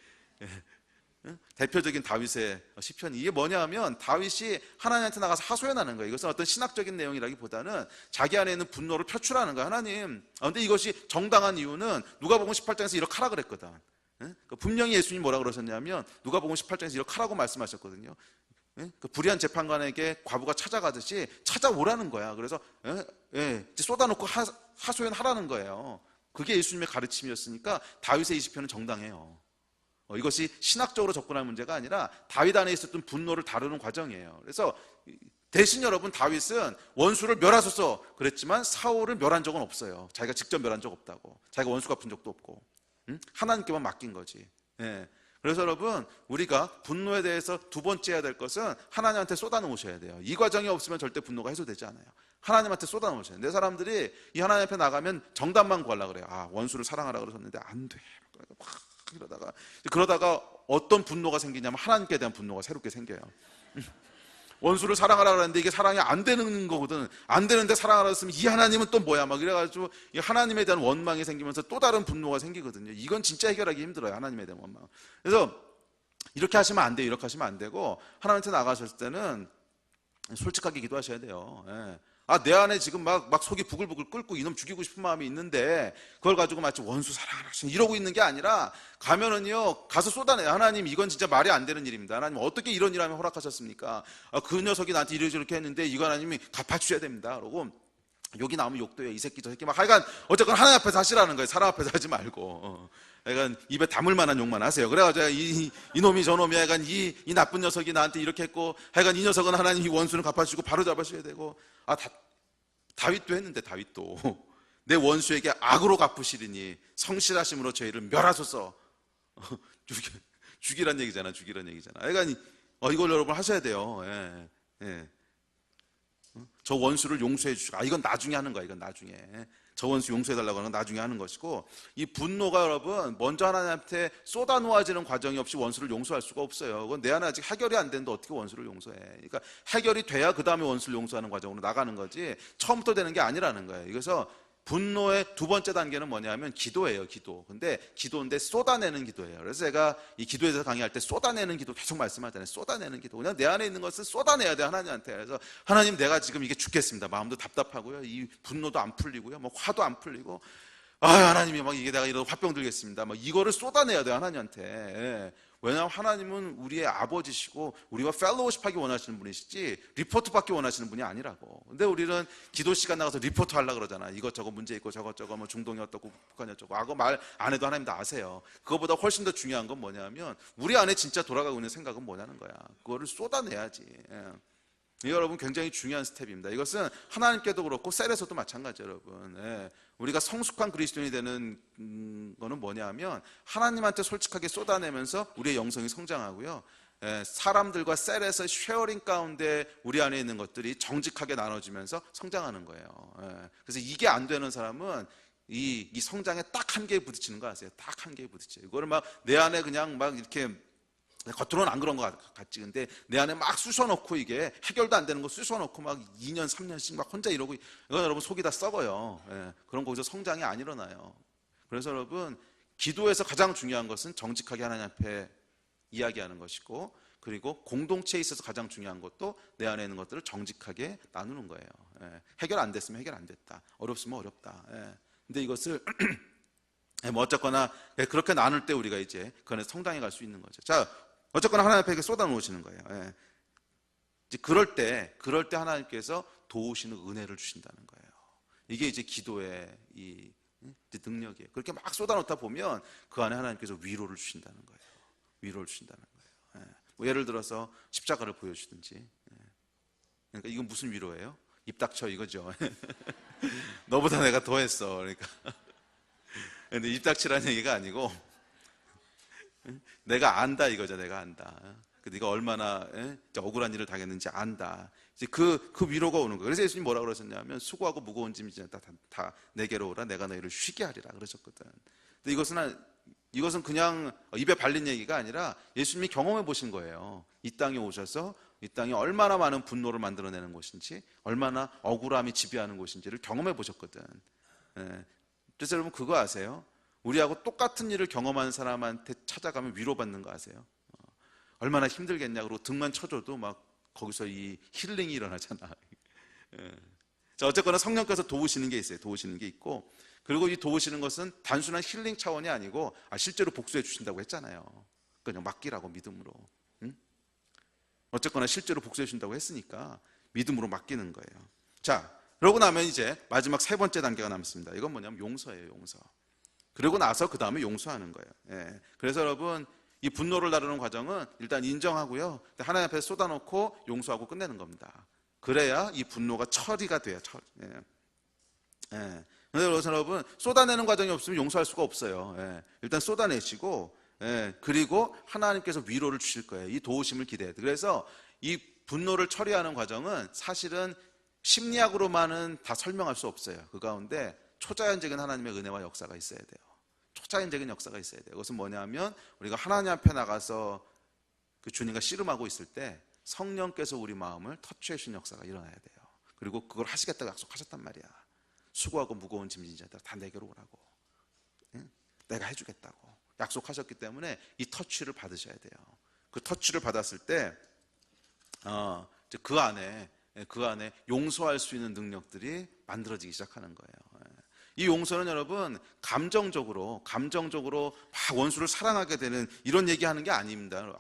대표적인 다윗의 시편이, 이게 뭐냐 하면 다윗이 하나님한테 나가서 하소연하는 거예요. 이것은 어떤 신학적인 내용이라기보다는 자기 안에 있는 분노를 표출하는 거예요. 하나님, 근데 이것이 정당한 이유는 누가복음 18장에서 이렇게 하라 그랬거든. 분명히 예수님이 뭐라 그러셨냐면 누가복음 18장에서 이렇게 하라고 말씀하셨거든요. 그 불의한 재판관에게 과부가 찾아가듯이 찾아오라는 거야. 그래서 쏟아놓고 하소연하라는 거예요. 그게 예수님의 가르침이었으니까 다윗의 이 시편은 정당해요. 이것이 신학적으로 접근할 문제가 아니라 다윗 안에 있었던 분노를 다루는 과정이에요. 그래서 대신 여러분, 다윗은 원수를 멸하소서 그랬지만 사울을 멸한 적은 없어요. 자기가 직접 멸한 적 없다고. 자기가 원수 갚은 적도 없고, 하나님께만 맡긴 거지. 그래서 여러분, 우리가 분노에 대해서 두 번째 해야 될 것은 하나님한테 쏟아놓으셔야 돼요. 이 과정이 없으면 절대 분노가 해소되지 않아요. 하나님한테 쏟아놓으셔야 돼요. 내 사람들이 이 하나님 앞에 나가면 정답만 구하려고 그래요. 원수를 사랑하라 그러셨는데 안 돼. 그러다가 어떤 분노가 생기냐면 하나님께 대한 분노가 새롭게 생겨요. 원수를 사랑하라 그랬는데 이게 사랑이 안 되는 거거든. 안 되는데 사랑하라 했으면 이 하나님은 또 뭐야 막 이래가지고 이 하나님에 대한 원망이 생기면서 또 다른 분노가 생기거든요. 이건 진짜 해결하기 힘들어요. 하나님에 대한 원망. 그래서 이렇게 하시면 안 돼요. 이렇게 하시면 안 되고, 하나님한테 나가셨을 때는 솔직하게 기도하셔야 돼요. 내 안에 지금 막 속이 부글부글 끓고 이놈 죽이고 싶은 마음이 있는데 그걸 가지고 마치 원수 사랑하라 이러고 있는 게 아니라, 가면은요 가서 쏟아내요. 하나님, 이건 진짜 말이 안 되는 일입니다. 하나님, 어떻게 이런 일 하면 허락하셨습니까? 그 녀석이 나한테 이렇게 했는데 이거 하나님이 갚아주셔야 됩니다. 그러고 욕이 나오면 욕도 해요. 이 새끼 저 새끼 막 하여간 어쨌건 하나님 앞에서 하시라는 거예요. 사람 앞에서 하지 말고. 약간 입에 담을 만한 욕만 하세요. 그래가지고 이놈이 저놈이 하여간 이 나쁜 녀석이 나한테 이렇게 했고, 하여간 이 녀석은 하나님이 원수는 갚아주고 바로 잡아주셔야 되고. 다윗도 했는데, 다윗도 내 원수에게 악으로 갚으시리니 성실하심으로 저희를 멸하소서. 죽이란 얘기잖아. 하여간 이걸 여러분 하셔야 돼요. 저 원수를 용서해 주시고, 이건 나중에 하는 거야. 이건 나중에 저 원수 용서해달라고 하는 건 나중에 하는 것이고, 이 분노가 여러분 먼저 하나님한테 쏟아놓아지는 과정이 없이 원수를 용서할 수가 없어요. 그건 내 안에 아직 해결이 안 되는데 어떻게 원수를 용서해. 그러니까 해결이 돼야 그 다음에 원수를 용서하는 과정으로 나가는 거지, 처음부터 되는 게 아니라는 거예요. 그래서 분노의 두 번째 단계는 뭐냐면 기도예요. 기도. 근데 기도인데 쏟아내는 기도예요. 그래서 제가 이 기도에 대해서 강의할 때 쏟아내는 기도 계속 말씀하잖아요. 쏟아내는 기도. 그냥 내 안에 있는 것을 쏟아내야 돼, 하나님한테. 그래서 하나님, 내가 지금 이게 죽겠습니다. 마음도 답답하고요. 이 분노도 안 풀리고요. 뭐 화도 안 풀리고. 하나님이 막 이게 내가 이러다 화병 들겠습니다. 막 이거를 쏟아내야 돼, 하나님한테. 왜냐하면 하나님은 우리의 아버지시고 우리와 펠로우십 하기 원하시는 분이시지 리포트 받기 원하시는 분이 아니라고. 근데 우리는 기도 시간 나가서 리포트 하려고 그러잖아. 이것저것 문제 있고 저것저것 뭐 중동이 어떻고 북한이 어쩌고. 그거 말 안 해도 하나님 다 아세요. 그거보다 훨씬 더 중요한 건 뭐냐면 우리 안에 진짜 돌아가고 있는 생각은 뭐냐는 거야. 그거를 쏟아내야지. 여러분, 굉장히 중요한 스텝입니다. 이것은 하나님께도 그렇고 셀에서도 마찬가지예요, 여러분. 우리가 성숙한 그리스도인이 되는 거는 뭐냐면 하나님한테 솔직하게 쏟아내면서 우리의 영성이 성장하고요, 사람들과 셀에서 쉐어링 가운데 우리 안에 있는 것들이 정직하게 나눠지면서 성장하는 거예요. 그래서 이게 안 되는 사람은 이 성장에 딱 한계에 부딪히는 거 아세요? 딱 한계에 부딪혀요. 이거를 막 내 안에 그냥 막 이렇게, 겉으로는 안 그런 것 같지. 근데 내 안에 막 쑤셔놓고, 이게 해결도 안 되는 거 쑤셔놓고 막 2년, 3년씩 막 혼자 이러고, 이건 여러분 속이 다 썩어요. 그런 거기서 성장이 안 일어나요. 그래서 여러분, 기도에서 가장 중요한 것은 정직하게 하나님 앞에 이야기하는 것이고, 그리고 공동체에 있어서 가장 중요한 것도 내 안에 있는 것들을 정직하게 나누는 거예요. 해결 안 됐으면 해결 안 됐다. 어렵으면 어렵다. 근데 이것을 뭐 어쨌거나 그렇게 나눌 때 우리가 이제 그 안에 성장해 갈 수 있는 거죠. 자, 어쨌거나 하나님 앞에 쏟아 놓으시는 거예요. 이제 그럴 때 하나님께서 도우시는 은혜를 주신다는 거예요. 이게 이제 기도의 이 능력이에요. 그렇게 막 쏟아 놓다 보면 그 안에 하나님께서 위로를 주신다는 거예요. 위로를 주신다는 거예요. 뭐 예를 들어서 십자가를 보여주든지. 그러니까 이건 무슨 위로예요? 입 닥쳐 이거죠. 너보다 내가 더 했어. 그러니까. 근데 입 닥치라는 얘기가 아니고 내가 안다 이거죠. 내가 안다. 네가 얼마나 억울한 일을 당했는지 안다. 이제 그 위로가 오는 거예요. 그래서 예수님이 뭐라고 그러셨냐면 수고하고 무거운 짐이 다 내게로 오라. 내가 너희를 쉬게 하리라 그러셨거든. 근데 이것은 그냥 입에 발린 얘기가 아니라 예수님이 경험해 보신 거예요. 이 땅에 오셔서 이 땅이 얼마나 많은 분노를 만들어내는 곳인지, 얼마나 억울함이 지배하는 곳인지를 경험해 보셨거든. 그래서 여러분 그거 아세요? 우리하고 똑같은 일을 경험한 사람한테 찾아가면 위로받는 거 아세요? 얼마나 힘들겠냐. 그러고 등만 쳐줘도 막 거기서 이 힐링이 일어나잖아. 예. 자, 어쨌거나 성령께서 도우시는 게 있어요. 도우시는 게 있고, 그리고 이 도우시는 것은 단순한 힐링 차원이 아니고 실제로 복수해 주신다고 했잖아요. 그냥 맡기라고, 믿음으로. 응? 어쨌거나 실제로 복수해 주신다고 했으니까 믿음으로 맡기는 거예요. 자, 그러고 나면 이제 마지막 세 번째 단계가 남습니다. 이건 뭐냐면 용서예요. 용서. 그러고 나서 그 다음에 용서하는 거예요. 예. 그래서 여러분, 이 분노를 다루는 과정은 일단 인정하고요, 하나님 앞에 쏟아놓고 용서하고 끝내는 겁니다. 그래야 이 분노가 처리가 돼요. 예. 예. 그래서 여러분, 쏟아내는 과정이 없으면 용서할 수가 없어요. 예. 일단 쏟아내시고, 예. 그리고 하나님께서 위로를 주실 거예요. 이 도우심을 기대해요. 그래서 이 분노를 처리하는 과정은 사실은 심리학으로만은 다 설명할 수 없어요. 그 가운데 초자연적인 하나님의 은혜와 역사가 있어야 돼요. 초자연적인 역사가 있어야 돼요. 그것은 뭐냐면, 우리가 하나님 앞에 나가서 그 주님과 씨름하고 있을 때 성령께서 우리 마음을 터치해 주신 역사가 일어나야 돼요. 그리고 그걸 하시겠다고 약속하셨단 말이야. 수고하고 무거운 짐진 자들 다 내게로 오라고. 응? 내가 해주겠다고 약속하셨기 때문에 이 터치를 받으셔야 돼요. 그 터치를 받았을 때 그 안에 용서할 수 있는 능력들이 만들어지기 시작하는 거예요. 이 용서는 여러분, 감정적으로 막 원수를 사랑하게 되는 이런 얘기하는 게 아닙니다.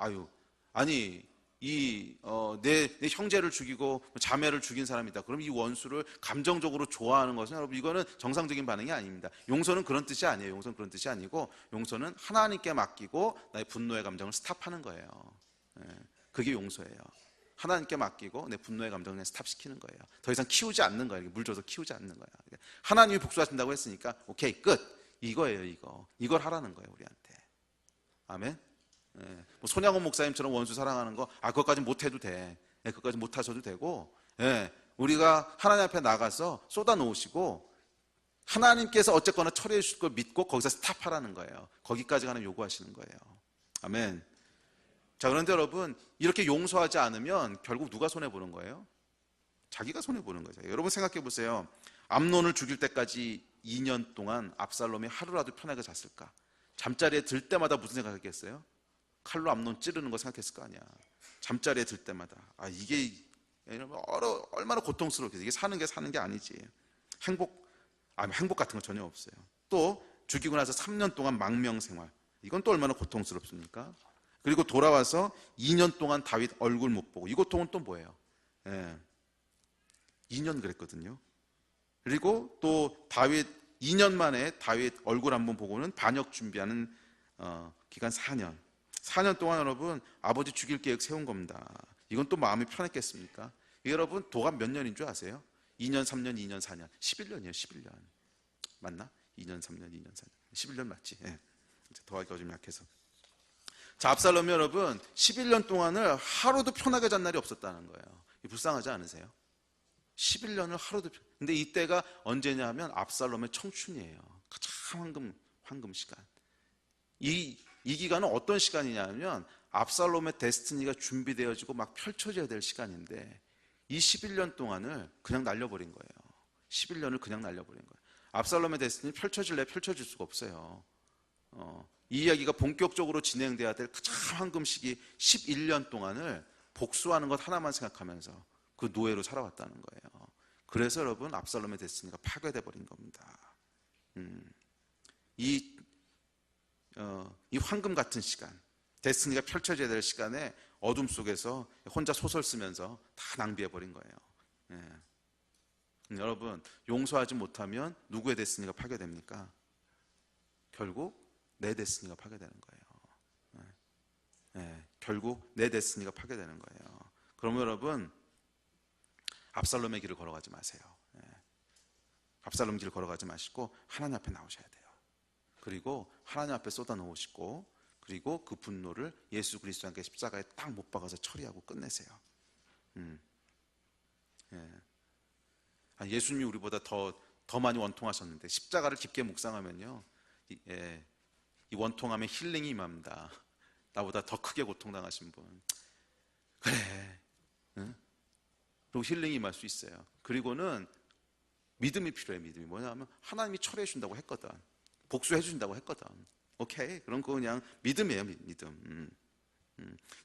내 형제를 죽이고 자매를 죽인 사람이다. 그럼 이 원수를 감정적으로 좋아하는 것은, 여러분, 이거는 정상적인 반응이 아닙니다. 용서는 그런 뜻이 아니에요. 용서는 그런 뜻이 아니고, 용서는 하나님께 맡기고 나의 분노의 감정을 스탑하는 거예요. 그게 용서예요. 하나님께 맡기고 내 분노의 감정을 스탑시키는 거예요. 더 이상 키우지 않는 거예요. 물 줘서 키우지 않는 거예요. 하나님이 복수하신다고 했으니까 오케이, 끝. 이거예요. 이걸 하라는 거예요, 우리한테. 아멘. 뭐 손양원 목사님처럼 원수 사랑하는 거, 그것까지 못해도 돼. 그것까지 못하셔도 되고, 우리가 하나님 앞에 나가서 쏟아 놓으시고 하나님께서 어쨌거나 처리해 주실 걸 믿고 거기서 스탑하라는 거예요. 거기까지 하나님 요구하시는 거예요. 아멘. 자, 그런데 여러분, 이렇게 용서하지 않으면 결국 누가 손해보는 거예요? 자기가 손해보는 거죠. 여러분 생각해 보세요. 암논을 죽일 때까지 2년 동안 압살롬이 하루라도 편하게 잤을까? 잠자리에 들 때마다 무슨 생각했겠어요? 칼로 암논 찌르는 거 생각했을 거 아니야. 잠자리에 들 때마다 이게 얼마나 고통스럽겠어요. 이게 사는 게 아니지. 행복 같은 거 전혀 없어요. 또 죽이고 나서 3년 동안 망명생활, 이건 또 얼마나 고통스럽습니까? 그리고 돌아와서 2년 동안 다윗 얼굴 못 보고, 이 고통은 또 뭐예요? 2년 그랬거든요. 그리고 또 2년 만에 다윗 얼굴 한번 보고는 반역 준비하는 기간 4년 동안 여러분, 아버지 죽일 계획 세운 겁니다. 이건 또 마음이 편했겠습니까? 여러분, 도가 몇 년인 줄 아세요? 2년, 3년, 2년, 4년 11년이에요. 11년 맞나? 2년, 3년, 2년, 4년 11년 맞지? 더하기가 좀 약해서. 자, 압살롬이 여러분 11년 동안을 하루도 편하게 잔 날이 없었다는 거예요. 불쌍하지 않으세요? 11년을 하루도 근데 이때가 언제냐 하면 압살롬의 청춘이에요. 가장 황금 시간. 이 기간은 어떤 시간이냐 면 압살롬의 데스티니가 준비되어지고 막 펼쳐져야 될 시간인데, 이 11년 동안을 그냥 날려버린 거예요. 11년을 그냥 날려버린 거예요. 압살롬의 데스티니 펼쳐질 수가 없어요. 이 이야기가 본격적으로 진행돼야 될 가장 황금 시기 11년 동안을 복수하는 것 하나만 생각하면서 그 노예로 살아왔다는 거예요. 그래서 여러분, 압살롬의 데스티니가 파괴돼 버린 겁니다. 이 황금 같은 시간, 데스티니가 펼쳐져야 될 시간에 어둠 속에서 혼자 소설 쓰면서 다 낭비해 버린 거예요. 여러분, 용서하지 못하면 누구의 데스티니가 파괴됩니까? 결국 내 데스티니가 파괴되는 거예요. 결국 내 데스티니가 파괴되는 거예요. 그러면 여러분, 압살롬의 길을 걸어가지 마세요. 압살롬 길을 걸어가지 마시고 하나님 앞에 나오셔야 돼요. 그리고 하나님 앞에 쏟아 놓으시고, 그리고 그 분노를 예수 그리스도 함께 십자가에 딱 못 박아서 처리하고 끝내세요. 예수님이 우리보다 더 많이 원통하셨는데 십자가를 깊게 묵상하면요, 이 원통함에 힐링이 임합니다. 나보다 더 크게 고통당하신 분, 그래, 응? 그리고 힐링이 임할 수 있어요. 그리고는 믿음이 필요해. 믿음이 뭐냐면 하나님이 처리해 준다고 했거든. 복수해 주신다고 했거든. 오케이, 그럼 그거 그냥 믿음이에요. 믿음.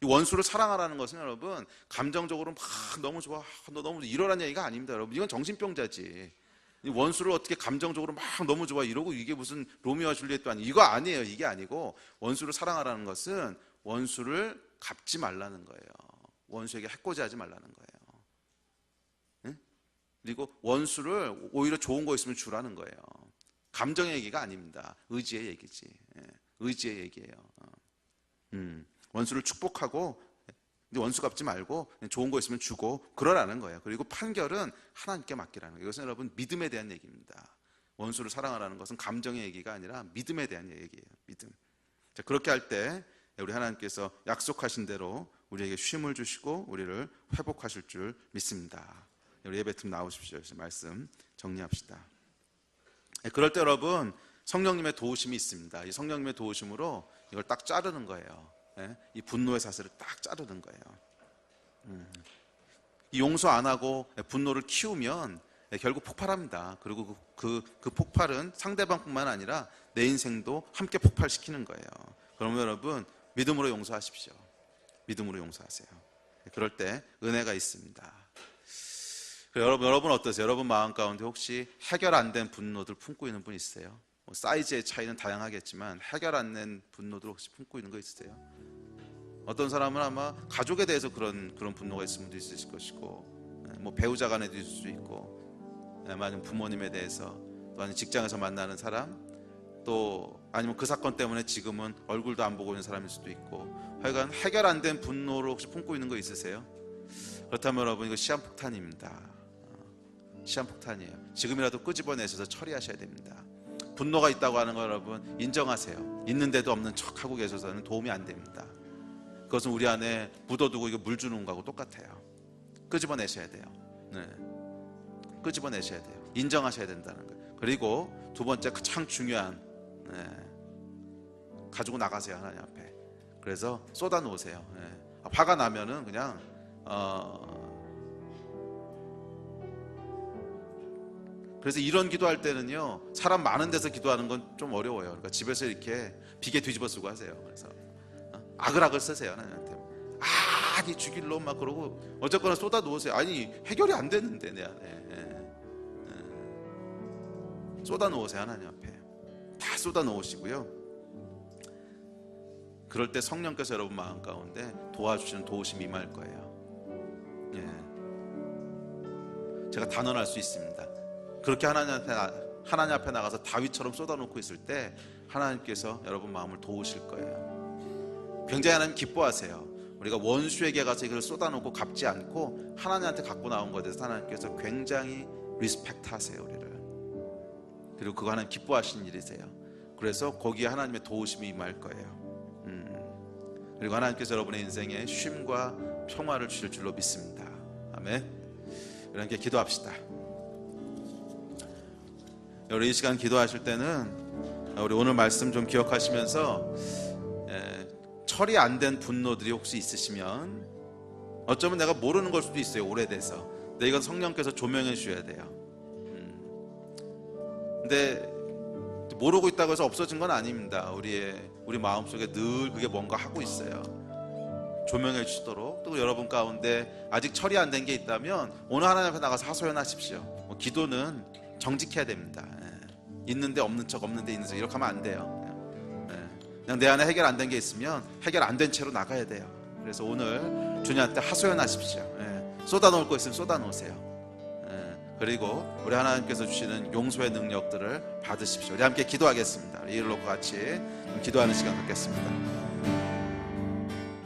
이 원수를 사랑하라는 것은 여러분 감정적으로 막 너무 좋아, 너 너무 이러라는 얘기가 아닙니다. 여러분 이건 정신병자지. 이 원수를 어떻게 감정적으로 막 너무 좋아 이러고, 이게 무슨 로미오와 줄리엣도 아니고, 이거 아니에요. 이게 아니고, 원수를 사랑하라는 것은 원수를 갚지 말라는 거예요. 원수에게 해코지하지 말라는 거예요. 응? 그리고 원수를 오히려 좋은 거 있으면 주라는 거예요. 감정의 얘기가 아닙니다. 의지의 얘기지. 의지의 얘기예요. 원수를 축복하고 원수 갚지 말고 좋은 거 있으면 주고 그러라는 거예요. 그리고 판결은 하나님께 맡기라는 거예요. 이것은 여러분 믿음에 대한 얘기입니다. 원수를 사랑하라는 것은 감정의 얘기가 아니라 믿음에 대한 얘기예요. 믿음. 자, 그렇게 할 때 우리 하나님께서 약속하신 대로 우리에게 쉼을 주시고 우리를 회복하실 줄 믿습니다. 우리 예배팀 나오십시오. 말씀 정리합시다. 그럴 때 여러분 성령님의 도우심이 있습니다. 이 성령님의 도우심으로 이걸 딱 자르는 거예요. 이 분노의 사슬을 딱 자르는 거예요. 이 용서 안 하고 분노를 키우면 결국 폭발합니다. 그리고 그 폭발은 상대방뿐만 아니라 내 인생도 함께 폭발시키는 거예요. 그러면 여러분 믿음으로 용서하십시오. 믿음으로 용서하세요. 그럴 때 은혜가 있습니다. 여러분 어떠세요? 여러분 마음 가운데 혹시 해결 안 된 분노들 품고 있는 분 있으세요? 사이즈의 차이는 다양하겠지만 해결 안 된 분노들 혹시 품고 있는 거 있으세요? 어떤 사람은 아마 가족에 대해서 그런 분노가 있을 수도 있을 것이고, 뭐 배우자 간에도 있을 수 있고, 아니면 부모님에 대해서, 또 아니면 직장에서 만나는 사람, 또 아니면 그 사건 때문에 지금은 얼굴도 안 보고 있는 사람일 수도 있고, 하여간 해결 안 된 분노를 혹시 품고 있는 거 있으세요? 그렇다면 여러분 이거 시한폭탄입니다. 시한폭탄이에요. 지금이라도 끄집어내셔서 처리하셔야 됩니다. 분노가 있다고 하는 거 여러분 인정하세요. 있는데도 없는 척하고 계셔서는 도움이 안 됩니다. 그것은 우리 안에 묻어두고 이거 물 주는 거하고 똑같아요. 끄집어내셔야 돼요. 끄집어내셔야 돼요. 인정하셔야 된다는 거예요. 그리고 두 번째 가장 중요한, 가지고 나가세요. 하나님 앞에. 그래서 쏟아 놓으세요. 화가 나면은 그냥 그래서 이런 기도할 때는요, 사람 많은 데서 기도하는 건 좀 어려워요. 그러니까 집에서 이렇게 비계 뒤집어 쓰고 하세요. 그래서 아글아글 쓰세요. 하나님한테. 이 죽일로 막 그러고 어쨌거나 쏟아 놓으세요. 아니 해결이 안 되는데 내 안에. 쏟아 놓으세요. 하나님 앞에. 다 쏟아 놓으시고요. 그럴 때 성령께서 여러분 마음 가운데 도와주시는 도우심이 임할 거예요. 제가 단언할 수 있습니다. 그렇게 하나님 앞에 나가서 다윗처럼 쏟아놓고 있을 때 하나님께서 여러분 마음을 도우실 거예요. 굉장히 하나님 기뻐하세요. 우리가 원수에게 가서 이걸 쏟아놓고 갚지 않고 하나님한테 갖고 나온 것에 대해서 하나님께서 굉장히 리스펙트 하세요. 우리를. 그리고 그거 하나님 기뻐하시는 일이세요. 그래서 거기에 하나님의 도우심이 임할 거예요. 그리고 하나님께서 여러분의 인생에 쉼과 평화를 주실 줄로 믿습니다. 아멘. 이렇게 기도합시다. 우리 이 시간 기도하실 때는 우리 오늘 말씀 좀 기억하시면서 처리 안 된 분노들이 혹시 있으시면, 어쩌면 내가 모르는 걸 수도 있어요. 오래돼서. 근데 이건 성령께서 조명해 주셔야 돼요. 근데 모르고 있다고 해서 없어진 건 아닙니다. 우리 마음속에 늘 그게 뭔가 하고 있어요. 조명해 주시도록. 또 여러분 가운데 아직 처리 안 된 게 있다면 오늘 하나님 앞에 나가서 하소연하십시오. 기도는 정직해야 됩니다. 있는데 없는 척, 없는데 있는 척 이렇게 하면 안 돼요. 그냥 내 안에 해결 안 된 게 있으면 해결 안 된 채로 나가야 돼요. 그래서 오늘 주님한테 하소연하십시오. 쏟아놓을 거 있으면 쏟아놓으세요. 그리고 우리 하나님께서 주시는 용서의 능력들을 받으십시오. 우리 함께 기도하겠습니다. 이를 놓고 같이 기도하는 시간 갖겠습니다.